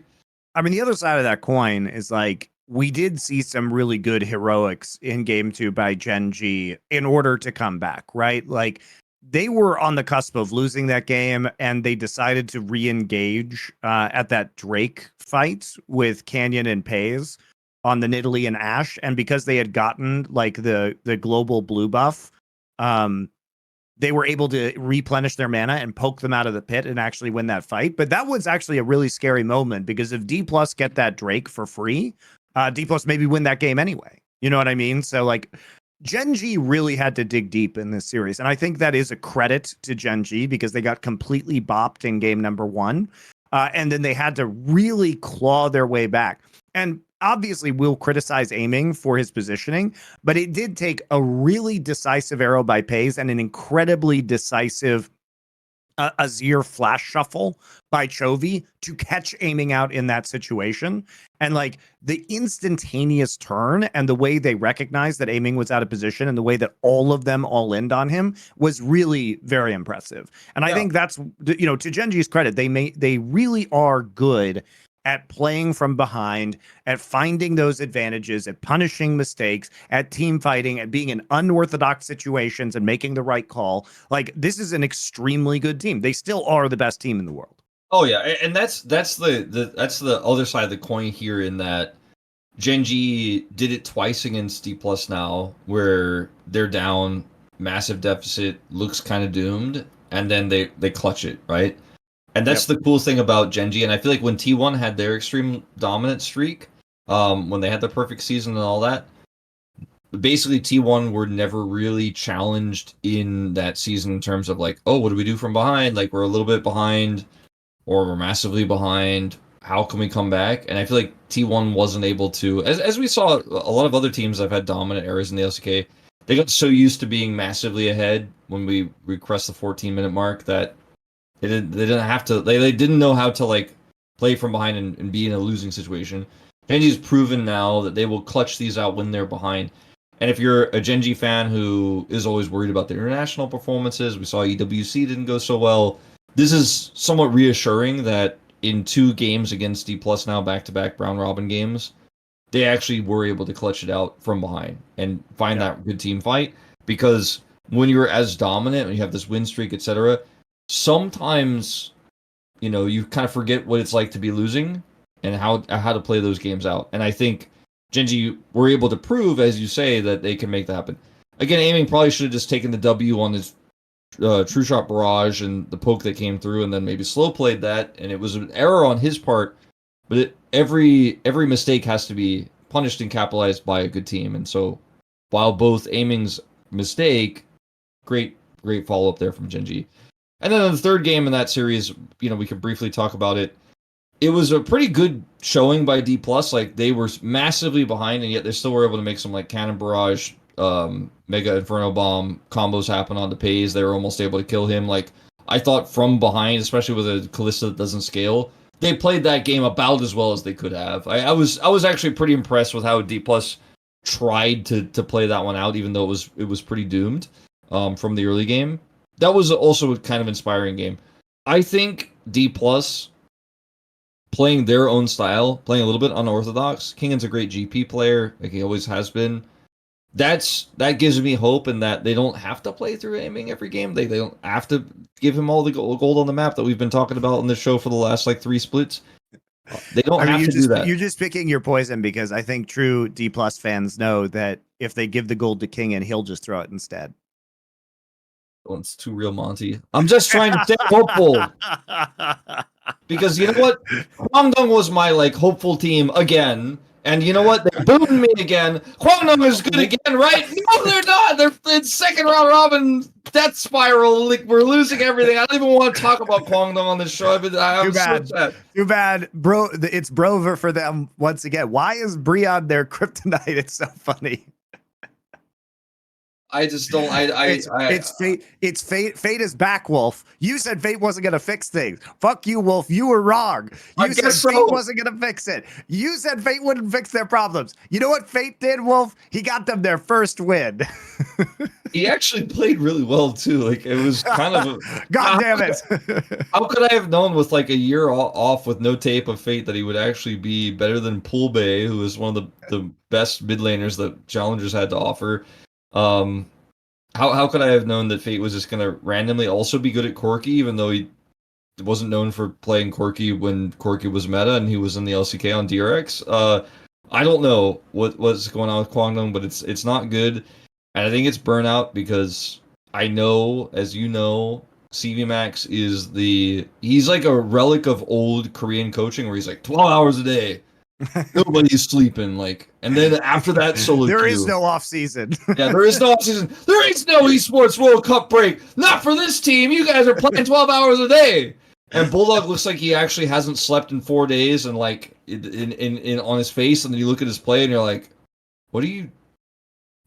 I mean, the other side of that coin is like, we did see some really good heroics in game 2 by Gen.G in order to come back, right? Like, they were on the cusp of losing that game, and they decided to re-engage at that Drake fight with Canyon and Pays on the Nidalee and Ashe. And because they had gotten like the global blue buff, they were able to replenish their mana and poke them out of the pit and actually win that fight. But that was actually a really scary moment, because if Dplus get that Drake for free, Dplus maybe win that game anyway. You know what I mean? So like, Gen.G really had to dig deep in this series. And I think that is a credit to Gen.G, because they got completely bopped in game number 1. And then they had to really claw their way back. And obviously we'll criticize aiming for his positioning, but it did take a really decisive arrow by Pays and an incredibly decisive Azir flash shuffle by Chovy to catch aiming out in that situation. And like, the instantaneous turn and the way they recognized that aiming was out of position and the way that all of them all-ined on him was really very impressive. And I think that's, you know, to Gen.G's credit, they really are good at playing from behind, at finding those advantages, at punishing mistakes, at team fighting, at being in unorthodox situations and making the right call. Like, this is an extremely good team. They still are the best team in the world. Oh yeah, and that's the other side of the coin here, in that Gen.G did it twice against Dplus now, where they're down, massive deficit, looks kind of doomed, and then they clutch it, right? And that's the cool thing about Gen.G. And I feel like when T1 had their extreme dominant streak, when they had the perfect season and all that, basically T1 were never really challenged in that season in terms of like, oh, what do we do from behind? Like, we're a little bit behind, or we're massively behind. How can we come back? And I feel like T1 wasn't able to, as we saw a lot of other teams that have had dominant eras in the LCK, they got so used to being massively ahead when we crossed the 14-minute mark that they didn't know how to like play from behind and be in a losing situation. Gen.G's proven now that they will clutch these out when they're behind. And if you're a Gen.G fan who is always worried about the international performances, we saw EWC didn't go so well. This is somewhat reassuring that in 2 games against Dplus now, back-to-back round robin games, they actually were able to clutch it out from behind and find that good team fight. Because when you're as dominant and you have this win streak, etc., sometimes, you know, you kind of forget what it's like to be losing and how to play those games out. And I think Gen.G were able to prove, as you say, that they can make that happen. Again, Aiming probably should have just taken the W on his True Shot Barrage and the poke that came through, and then maybe slow played that, and it was an error on his part. But every mistake has to be punished and capitalized by a good team. And so, while both Aiming's mistake, great follow up there from Gen.G. And then in the third game in that series, you know, we could briefly talk about it. It was a pretty good showing by Dplus. Like, they were massively behind, and yet they still were able to make some like Cannon Barrage, Mega Inferno Bomb combos happen on the Pays. They were almost able to kill him. Like, I thought from behind, especially with a Kalista that doesn't scale, they played that game about as well as they could have. I was actually pretty impressed with how Dplus tried to play that one out, even though it was pretty doomed from the early game. That was also a kind of inspiring game. I think Dplus playing their own style, playing a little bit unorthodox. Kingan's a great GP player, like he always has been. That gives me hope in that they don't have to play through Aiming every game. They don't have to give him all the gold on the map that we've been talking about in this show for the last like 3 splits. They don't have to do that. You're just picking your poison, because I think true Dplus fans know that if they give the gold to Kingan, he'll just throw it instead. Well, it's too real, Monty. I'm just trying to stay hopeful. Because you know what? Kwangdong was my like hopeful team again. And you know what? They booed me again. Kwangdong is good again, right? No, they're not. They're in second round robin death spiral. Like, we're losing everything. I don't even want to talk about Kwangdong on this show. I'm so sad. Too bad, bro. It's Brover for them once again. Why is Brion their kryptonite? It's so funny. I just don't. It's fate. It's fate. Fate is back, Wolf. You said Fate wasn't gonna fix things. Fuck you, Wolf. You were wrong. You said Fate wasn't gonna fix it. You said Fate wouldn't fix their problems. You know what Fate did, Wolf? He got them their first win. He actually played really well too. Like, it was kind of a God damn it. How could I have known with like a year off with no tape of Fate that he would actually be better than Pool Bay, who is one of the best mid laners that Challengers had to offer? How could I have known that Fate was just gonna randomly also be good at Corki, even though he wasn't known for playing Corki when Corki was meta and he was in the LCK on DRX? I don't know what's going on with Kwangdong, but it's not good, and I think it's burnout because I know, as you know, CV Max he's like a relic of old Korean coaching where he's like 12 hours a day. Nobody's sleeping, like, and then after that solo there queue. is no off season. Yeah, there is no off season. There is no esports World Cup break. Not for this team. You guys are playing 12 hours a day. And Bulldog looks like he actually hasn't slept in 4 days, and like in on his face. And then you look at his play, and you're like, "What are you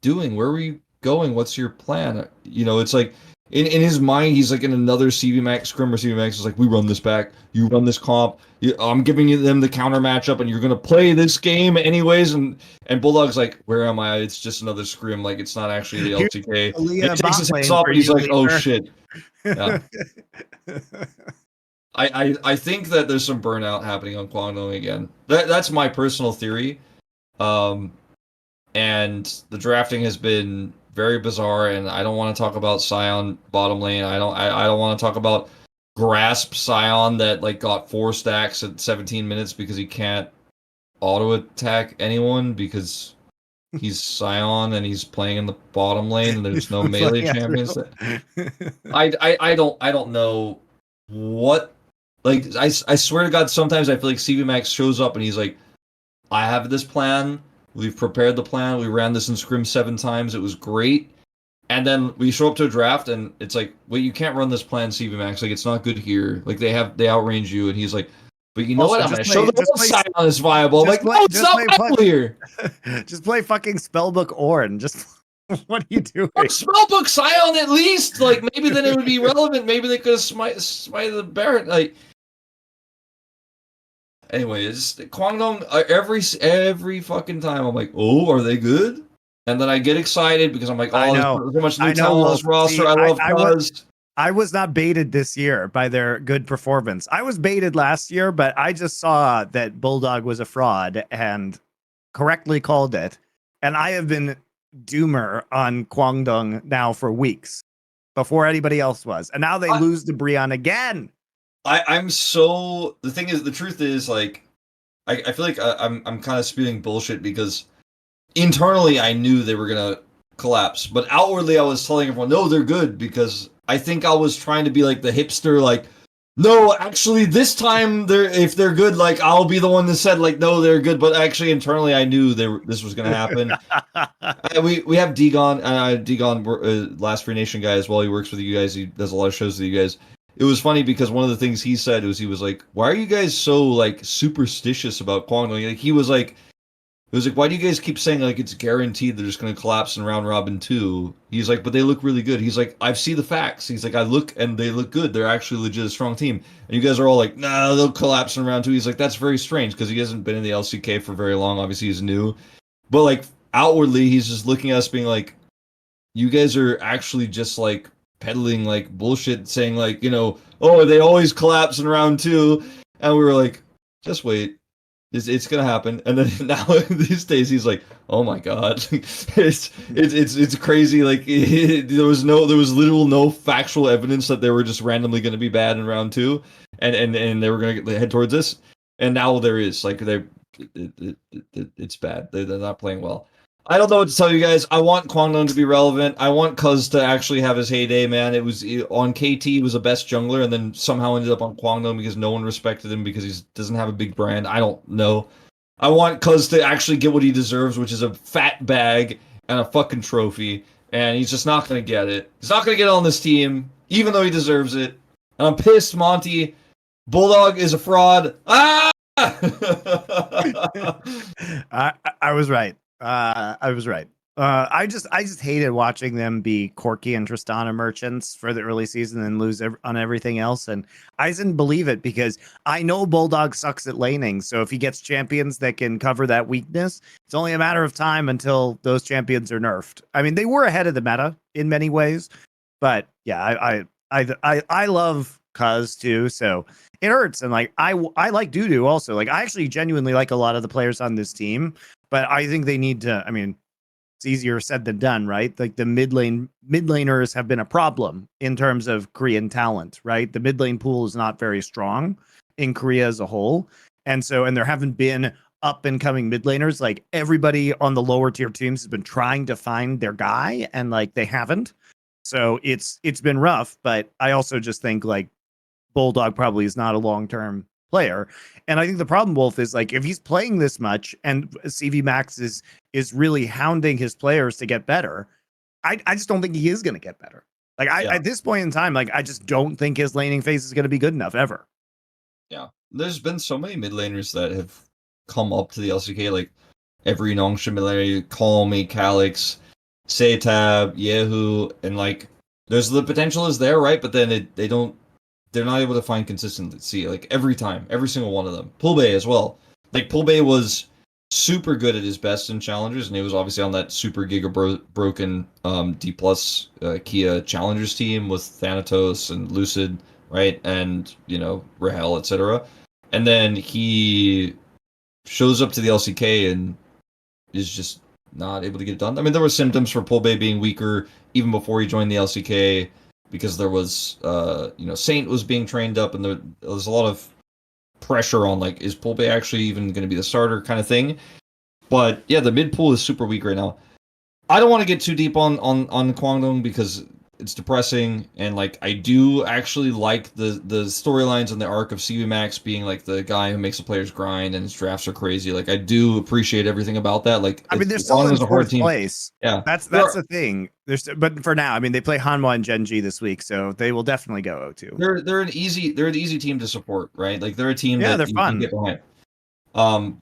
doing? Where are you going? What's your plan?" You know, it's like in his mind, he's like in another CV Max scrim, where CV Max is like, "We run this back. You run this comp. I'm giving them the counter matchup, and you're gonna play this game anyways." And Bulldog's like, "Where am I? It's just another scrim. Like, it's not actually the LTK." He takes his hands off, and he's like, "Oh shit." Yeah. I think that there's some burnout happening on Kwangdong again. That's my personal theory. And the drafting has been very bizarre, and I don't want to talk about Sion bottom lane. I don't want to talk about Grasp Sion that like got 4 stacks at 17 minutes because he can't auto attack anyone because he's Sion and he's playing in the bottom lane and there's no melee champions. I don't know what, like, I swear to God, sometimes I feel like CV Max shows up and he's like, "I have this plan. We've prepared the plan. We ran this in scrim 7 times. It was great." And then we show up to a draft, and it's like, "Wait, you can't run this plan, CV Max. Like, it's not good here. Like, they outrange you." And he's like, "But you know what? I'm gonna show them what Sion is viable." I'm like, "No, it's not viable here." Just play fucking Spellbook Ornn. Just what are you doing? Spellbook Sion at least. Like, maybe then it would be relevant. Maybe they could have smite the Baron. Like, anyway, it's Kwangdong. Every fucking time, I'm like, "Oh, are they good?" And then I get excited because I'm like, "Oh, there's so much new talent on this roster." I love Cuz. I was not baited this year by their good performance. I was baited last year, but I just saw that Bulldog was a fraud and correctly called it. And I have been doomer on Kwangdong now for weeks before anybody else was. And now they lose to Brion again. I'm so, the thing is, the truth is, like, I feel like I'm kind of spewing bullshit because internally I knew they were gonna collapse, but outwardly I was telling everyone, no, they're good, because I think I was trying to be like the hipster, like, no, actually this time if they're good, like I'll be the one that said like, no, they're good, but actually internally I knew this was gonna happen. We have Dagon, last Free Nation guy as well. He works with you guys. He does a lot of shows with you guys. It was funny because one of the things he said was, he was like, why are you guys so like superstitious about Kwangdong? Like, he was like, it was like, why do you guys keep saying like it's guaranteed they're just going to collapse in round robin 2? He's like, but they look really good. He's like, I've seen the facts. He's like, I look and they look good. They're actually legit a strong team. And you guys are all like, nah, they'll collapse in round 2. He's like, that's very strange because he hasn't been in the LCK for very long. Obviously, he's new. But like outwardly, he's just looking at us being like, you guys are actually just like peddling like bullshit, saying like, you know, oh, they always collapse in round 2. And we were like, just wait. It's gonna happen, and then now these days he's like, oh my god, it's crazy. Like there was literal no factual evidence that they were just randomly gonna be bad in round 2, and they were gonna head towards this, and now there is like it's bad. They're not playing well. I don't know what to tell you guys. I want Kwangdong to be relevant. I want Cuz to actually have his heyday, man. It was on KT, he was the best jungler, and then somehow ended up on Kwangdong because no one respected him because he doesn't have a big brand. I don't know. I want Cuz to actually get what he deserves, which is a fat bag and a fucking trophy, and he's just not going to get it. He's not going to get it on this team, even though he deserves it. And I'm pissed, Monty. Bulldog is a fraud. Ah! I was right. I was right. I just hated watching them be Corki and Tristana merchants for the early season and lose on everything else. And I didn't believe it because I know Bulldog sucks at laning. So if he gets champions that can cover that weakness, it's only a matter of time until those champions are nerfed. I mean, they were ahead of the meta in many ways, but yeah, I love Cuz too. So it hurts. And like, I like Dudu also. Like, I actually genuinely like a lot of the players on this team. But I think they need to, I mean, it's easier said than done, right? Like the mid laners have been a problem in terms of Korean talent, right? The mid lane pool is not very strong in Korea as a whole. And there haven't been up and coming mid laners. Like everybody on the lower tier teams has been trying to find their guy and like they haven't. So it's been rough, but I also just think like Bulldog probably is not a long-term player. And I think the problem, Wolf, is like if he's playing this much and CV Max is really hounding his players to get better, I just don't think he is going to get better. Like at this point in time, like I just don't think his laning phase is going to be good enough ever. Yeah, there's been so many mid laners that have come up to the LCK, like every Nongsha mid laner, Calmy, Calyx, Saytab, Yehu, and like there's the potential is there, right? But then they're not able to find consistency like every time, every single one of them. Pulbay as well. Like Pulbay was super good at his best in challengers, and he was obviously on that super giga broken Dplus Kia challengers team with Thanatos and Lucid, right? And you know, Rahel, etc. And then he shows up to the LCK and is just not able to get it done. I mean, there were symptoms for Pulbay being weaker even before he joined the LCK. Because there was, Saint was being trained up, and there was a lot of pressure on, like, is Pulbay actually even going to be the starter kind of thing? But, yeah, the mid pool is super weak right now. I don't want to get too deep on Kwangdong because it's depressing, and, like, I do actually like the storylines and the arc of CV Max being, like, the guy who makes the players grind and his drafts are crazy. Like, I do appreciate everything about that. Like, I mean, they're still in fourth place. Yeah. That's the thing. But for now, I mean, they play Hanwha and Gen.G this week, so they will definitely go 0-2. They're an easy team to support, right? Like, they're a team that they're you fun. can get behind.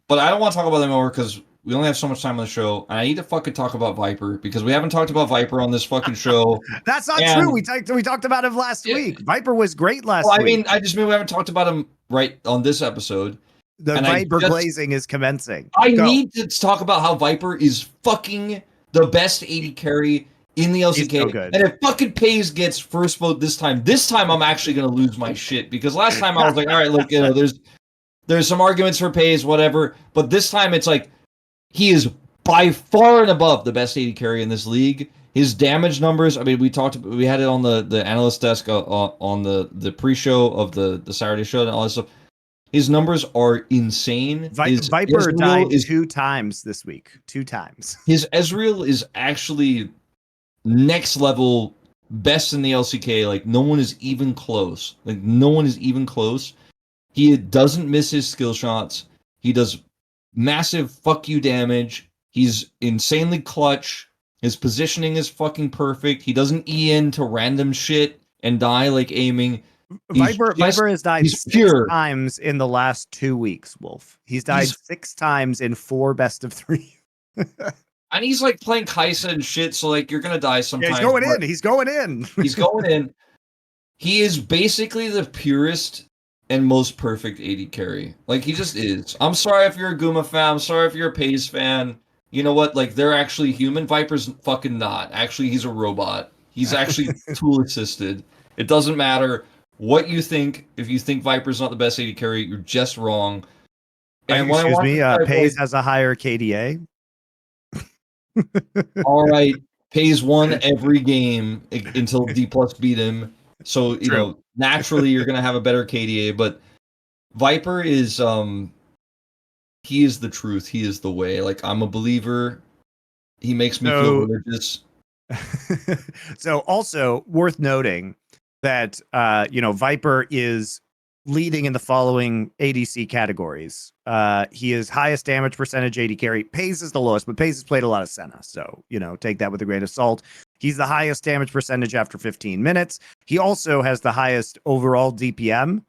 But I don't want to talk about them more because we only have so much time on the show, and I need to fucking talk about Viper because we haven't talked about Viper on this fucking show. That's not true. We talked about him last week. Viper was great last week. Mean, I just mean we haven't talked about him right on this episode. The Viper glazing is commencing. I need to talk about how Viper is fucking the best AD carry in the LCK. He's so good. And if fucking Pays gets first vote this time I'm actually gonna lose my shit, because last time I was like, all right, look, there's some arguments for Pays, whatever, but this time it's like he is by far and above the best AD carry in this league. His damage numbers, I mean, we had it on the analyst desk on the pre-show of the Saturday show and all that stuff. His numbers are insane. Viper died 2 times this week. 2 times. His Ezreal is actually next level, best in the LCK. Like, no one is even close. He doesn't miss his skill shots. He does massive fuck you damage. He's insanely clutch. His positioning is fucking perfect. He doesn't E into random shit and die like aiming. Viper has died 6 times in the last 2 weeks, Wolf. He's died 6 times in 4 best of 3. And he's like playing Kai'Sa and shit, so like you're gonna die sometimes. Yeah, he's going in. He is basically the purest and most perfect AD carry. Like, he just is. I'm sorry if you're a Guma fan. I'm sorry if you're a Pays fan. You know what? Like, they're actually human. Viper's fucking not. Actually, he's a robot. He's actually tool assisted. It doesn't matter what you think. If you think Viper's not the best AD carry, you're just wrong. And excuse me, Pays has a higher KDA. All right, Pays won every game until Dplus beat him. So, you know, naturally you're going to have a better KDA, but Viper is he is the truth. He is the way. Like, I'm a believer. He makes me feel religious. So also worth noting that Viper is leading in the following ADC categories. He is highest damage percentage AD carry. Pays is the lowest, but Pays has played a lot of Senna, so take that with a grain of salt. He's the highest damage percentage after 15 minutes. He also has the highest overall DPM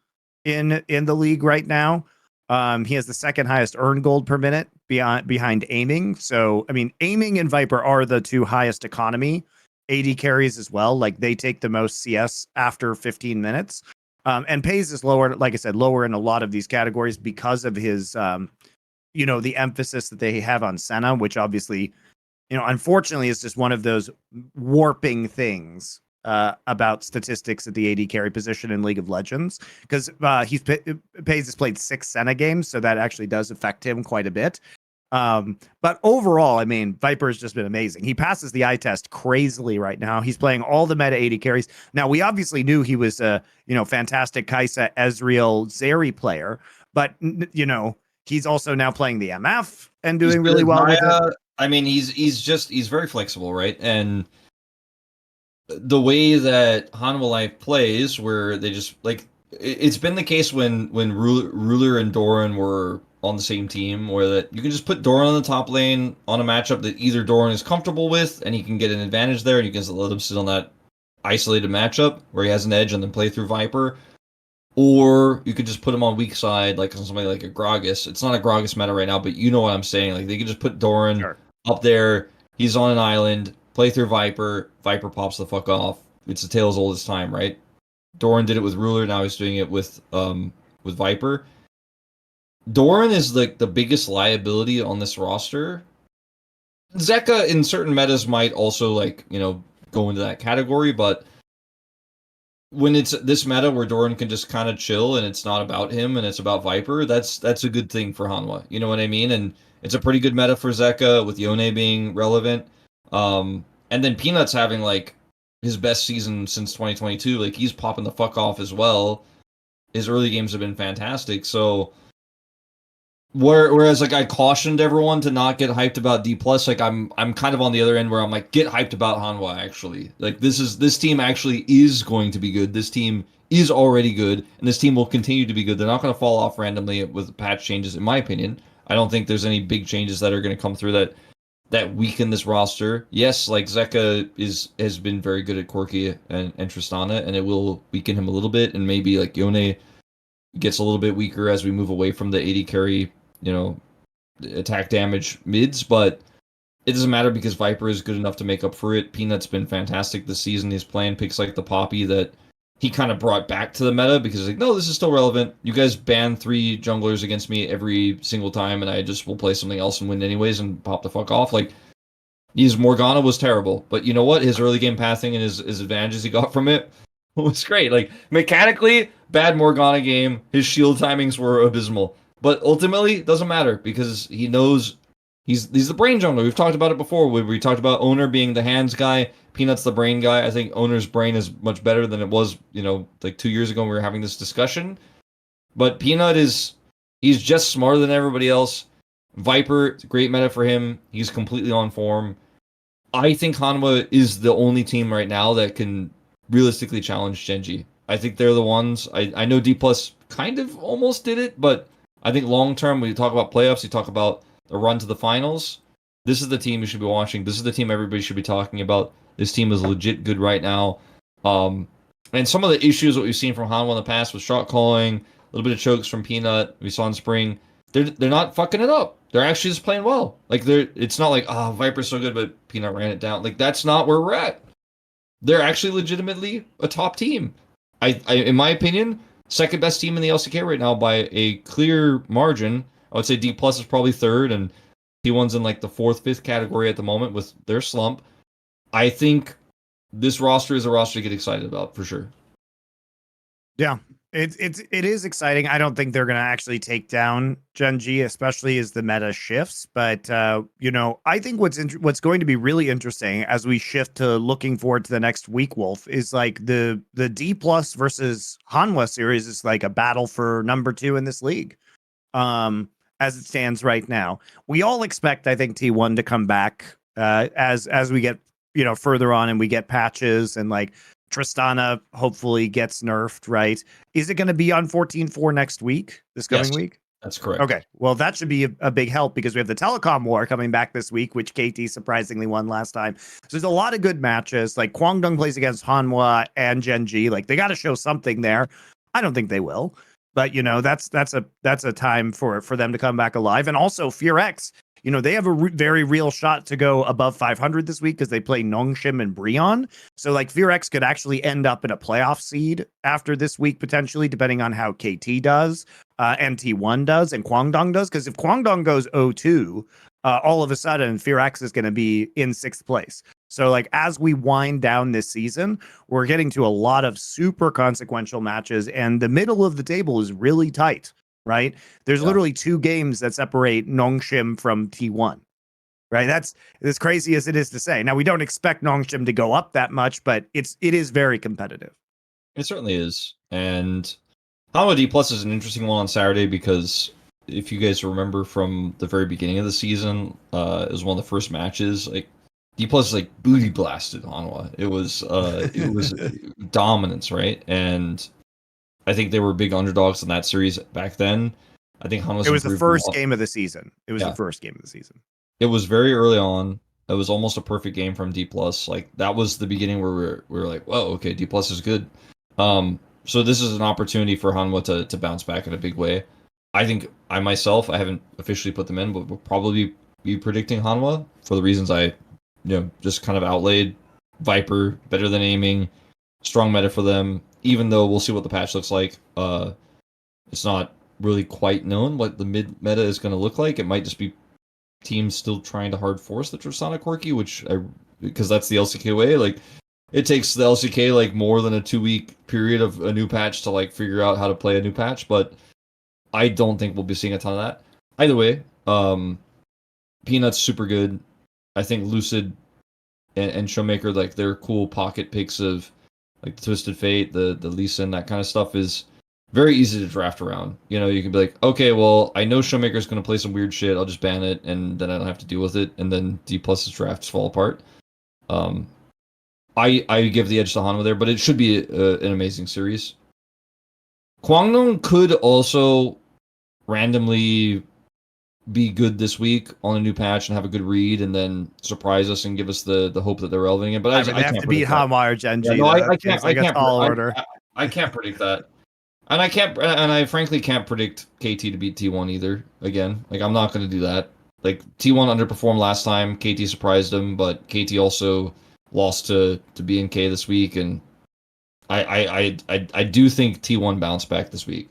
in the league right now. He has the second highest earn gold per minute behind aiming. So, I mean, aiming and Viper are the 2 highest economy AD carries as well. Like, they take the most CS after 15 minutes. And Pays is lower, like I said, lower in a lot of these categories because of his, the emphasis that they have on Senna, which obviously, unfortunately is just one of those warping things about statistics at the AD carry position in League of Legends, because Pays has played 6 Senna games, so that actually does affect him quite a bit. But overall, I mean, Viper has just been amazing. He passes the eye test crazily right now. He's playing all the meta AD carries. Now, we obviously knew he was a fantastic Kai'Sa, Ezreal, Zeri player, but he's also now playing the MF and doing really well with it. I mean, he's very flexible, right? And the way that Hanwha Life plays, where they just like, it's been the case when Ruler and Doran were on the same team, where that you can just put Doran on the top lane on a matchup that either Doran is comfortable with and he can get an advantage there, and you can just let him sit on that isolated matchup where he has an edge and then play through Viper. Or you could just put him on weak side, like on somebody like a Gragas. It's not a Gragas meta right now, but you know what I'm saying. Like, they could just put Doran up there. He's on an island. Play through Viper. Viper pops the fuck off. It's a tale as old as time, right? Doran did it with Ruler. Now he's doing it with Viper. Doran is like the biggest liability on this roster. Zeka in certain metas might also go into that category, but when it's this meta where Doran can just kind of chill and it's not about him and it's about Viper, that's a good thing for Hanwha. You know what I mean? And it's a pretty good meta for Zeka with Yone being relevant. And then Peanuts having like his best season since 2022. Like, he's popping the fuck off as well. His early games have been fantastic. So whereas like I cautioned everyone to not get hyped about Dplus, like I'm kind of on the other end where I'm like, get hyped about Hanwha actually. Like, this team actually is going to be good. This team is already good, and this team will continue to be good. They're not going to fall off randomly with patch changes, in my opinion. I don't think there's any big changes that are going to come through that weaken this roster. Yes, like Zeka has been very good at Corki and Tristana, and it will weaken him a little bit, and maybe like Yone gets a little bit weaker as we move away from the AD carry, attack damage mids, but it doesn't matter because Viper is good enough to make up for it. Peanut's been fantastic this season. He's playing picks like the Poppy that he kind of brought back to the meta because he's like, no, this is still relevant. You guys ban 3 junglers against me every single time, and I just will play something else and win anyways and pop the fuck off. Like, Morgana was terrible, but you know what? His early game pathing and his advantages he got from it was great. Like mechanically, bad Morgana game. His shield timings were abysmal, but ultimately, it doesn't matter because he knows he's the brain jungler. We've talked about it before. We talked about Owner being the hands guy, Peanut's the brain guy. I think Owner's brain is much better than it was, like 2 years ago when we were having this discussion. But Peanut he's just smarter than everybody else. Viper, great meta for him. He's completely on form. I think Hanwha is the only team right now that can realistically challenge Gen.G. I think they're the ones. I know Dplus kind of almost did it, but I think long term, when you talk about playoffs, you talk about the run to the finals. This is the team you should be watching. This is the team everybody should be talking about. This team is legit good right now. And some of the issues that we've seen from Hanwha in the past with shot calling, a little bit of chokes from Peanut, we saw in spring. They're not fucking it up. They're actually just playing well. Like it's not like, oh, Viper's so good, but Peanut ran it down. Like that's not where we're at. They're actually legitimately a top team. I in my opinion, second best team in the LCK right now by a clear margin. I would say Dplus is probably third, and T1's in like the fourth, fifth category at the moment with their slump. I think this roster is a roster to get excited about for sure. Yeah, it is exciting. I don't think they're going to actually take down Gen.G, especially as the meta shifts. But I think what's going to be really interesting as we shift to looking forward to the next week, Wolf, is like the Dplus versus Hanwha series is like a battle for number 2 in this league. As it stands right now, we all expect, I think, T1 to come back as we get further on and we get patches and like Tristana hopefully gets nerfed, right? Is it going to be on 14-4 next week, this coming week? That's correct. Okay, well, that should be a big help because we have the Telecom War coming back this week, which KT surprisingly won last time. So there's a lot of good matches. Like Kwangdong plays against Hanwha and Gen.G. Like they got to show something there. I don't think they will, but that's a time for them to come back alive. And also FearX, they have a very real shot to go above 500 this week because they play Nongshim and Breon. So like FearX could actually end up in a playoff seed after this week, potentially, depending on how KT does, MT1 does, and Kwangdong does. Because if Kwangdong goes 0-2, all of a sudden FearX is going to be in 6th place. So like as we wind down this season, we're getting to a lot of super consequential matches, and the middle of the table is really tight. Right? There's literally 2 games that separate Nongshim from T1. Right? That's as crazy as it is to say. Now, we don't expect Nongshim to go up that much, but it is very competitive. It certainly is. And Hanwha Dplus is an interesting one on Saturday because if you guys remember from the very beginning of the season, it was one of the first matches. Like Dplus like booty blasted Hanwha. It was dominance, right? And I think they were big underdogs in that series back then. I think Hanwha's It was the first game of the season. The first game of the season. It was very early on. It was almost a perfect game from Dplus. Like that was the beginning where we were like, whoa, okay, Dplus is good. So this is an opportunity for Hanwha to bounce back in a big way. I think I haven't officially put them in, but will probably be predicting Hanwha for the reasons I just kind of outlaid. Viper, better than aiming, strong meta for them. Even though we'll see what the patch looks like, it's not really quite known what the mid meta is going to look like. It might just be teams still trying to hard force the Tristana Quirky, because that's the LCK way. Like it takes the LCK like more than a 2-week period of a new patch to like figure out how to play a new patch. But I don't think we'll be seeing a ton of that. Either way, Peanut's super good. I think Lucid and Showmaker, like they're cool pocket picks of like the Twisted Fate, the Lee Sin, that kind of stuff is very easy to draft around. You can be like, okay, well, I know Showmaker's going to play some weird shit. I'll just ban it, and then I don't have to deal with it. And then Dplus's drafts fall apart. I give the edge to Hanwha there, but it should be an amazing series. Kwangdong could also randomly be good this week on a new patch and have a good read, and then surprise us and give us the hope that they're relevant again. But I have can't to beat Hanwha or Gen.G. Yeah, no, I can't. I can't predict that, and I frankly can't predict KT to beat T1 either. Again, like I'm not going to do that. Like T1 underperformed last time. KT surprised them, but KT also lost to BNK this week, and I do think T1 bounced back this week.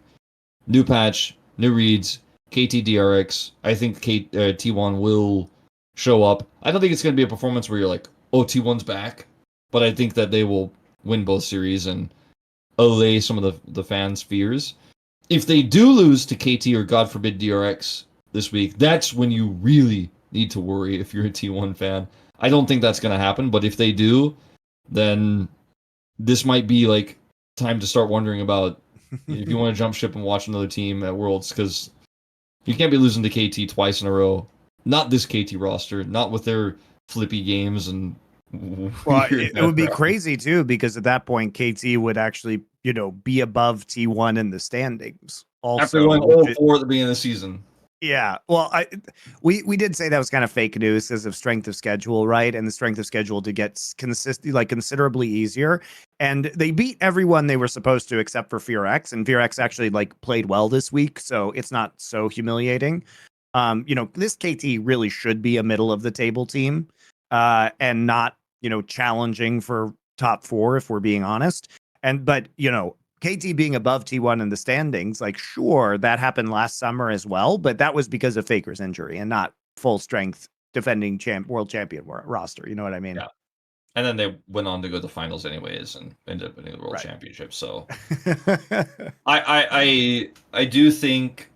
New patch, new reads. KT DRX, I think T1 will show up. I don't think it's going to be a performance where you're like, oh, T1's back. But I think that they will win both series and allay some of the fans' fears. If they do lose to KT or God forbid DRX this week, that's when you really need to worry if you're a T1 fan. I don't think that's going to happen, but if they do, then this might be like time to start wondering about if you want to jump ship and watch another team at Worlds, because you can't be losing to KT twice in a row. Not this KT roster, not with their flippy games and well, it would be crazy too, because at that point KT would actually, be above T1 in the standings. Also, after going 0-4 at the beginning of the season. Yeah, well, we did say that was kind of fake news because of strength of schedule, right? And the strength of schedule to get considerably easier. And they beat everyone they were supposed to except for FearX, and FearX actually played well this week, so it's not so humiliating. This KT really should be a middle of the table team, and not challenging for top 4 if we're being honest. But KT being above T1 in the standings, sure, that happened last summer as well, but that was because of Faker's injury and not full strength defending world champion roster. You know what I mean? Yeah. And then they went on to go to the finals anyways and ended up winning the world championship. So I do think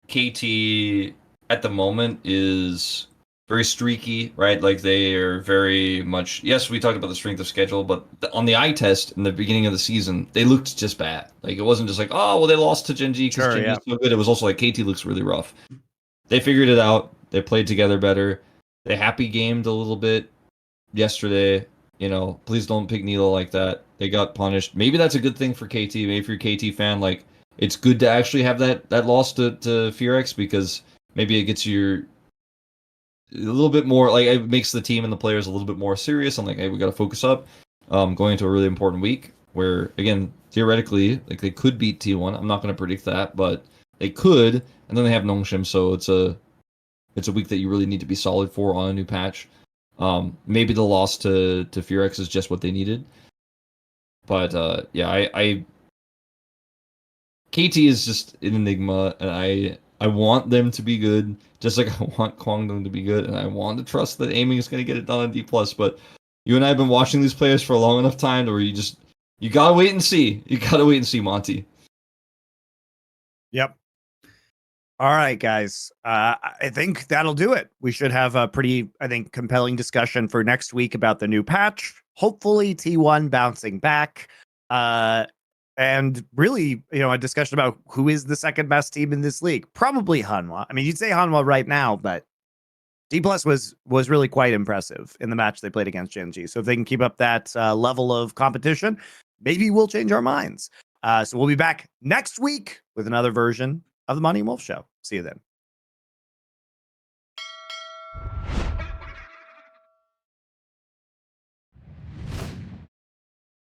KT at the moment is very streaky, right? Like they are very much. Yes, we talked about the strength of schedule, but on the eye test in the beginning of the season, they looked just bad. Like it wasn't just like, oh, well, they lost to Gen.G because Gen.G is so good. It was also like KT looks really rough. They figured it out. They played together better. They happy gamed a little bit yesterday. Please don't pick Nilo like that. They got punished. Maybe that's a good thing for KT. Maybe if you're a KT fan, it's good to actually have that loss to FearX, because maybe it gets you a little bit more, it makes the team and the players a little bit more serious. I'm like, hey, we got to focus up going into a really important week where, again, theoretically, they could beat T1. I'm not going to predict that, but they could. And then they have Nongshim, so it's a week that you really need to be solid for on a new patch. Maybe the loss to FearX is just what they needed. But I KT is just an enigma, and I want them to be good, just like I want Kwangdong to be good, and I want to trust that aiming is going to get it done on Dplus. But you and I have been watching these players for a long enough time to where you gotta wait and see. You gotta wait and see, Monty. Yep. All right, guys. I think that'll do it. We should have a pretty, compelling discussion for next week about the new patch. Hopefully, T1 bouncing back. And really, a discussion about who is the second best team in this league. Probably Hanwha. I mean, you'd say Hanwha right now, but Dplus was really quite impressive in the match they played against Gen.G. So if they can keep up that level of competition, maybe we'll change our minds. So we'll be back next week with another version of the Monte and Wolf Show. See you then.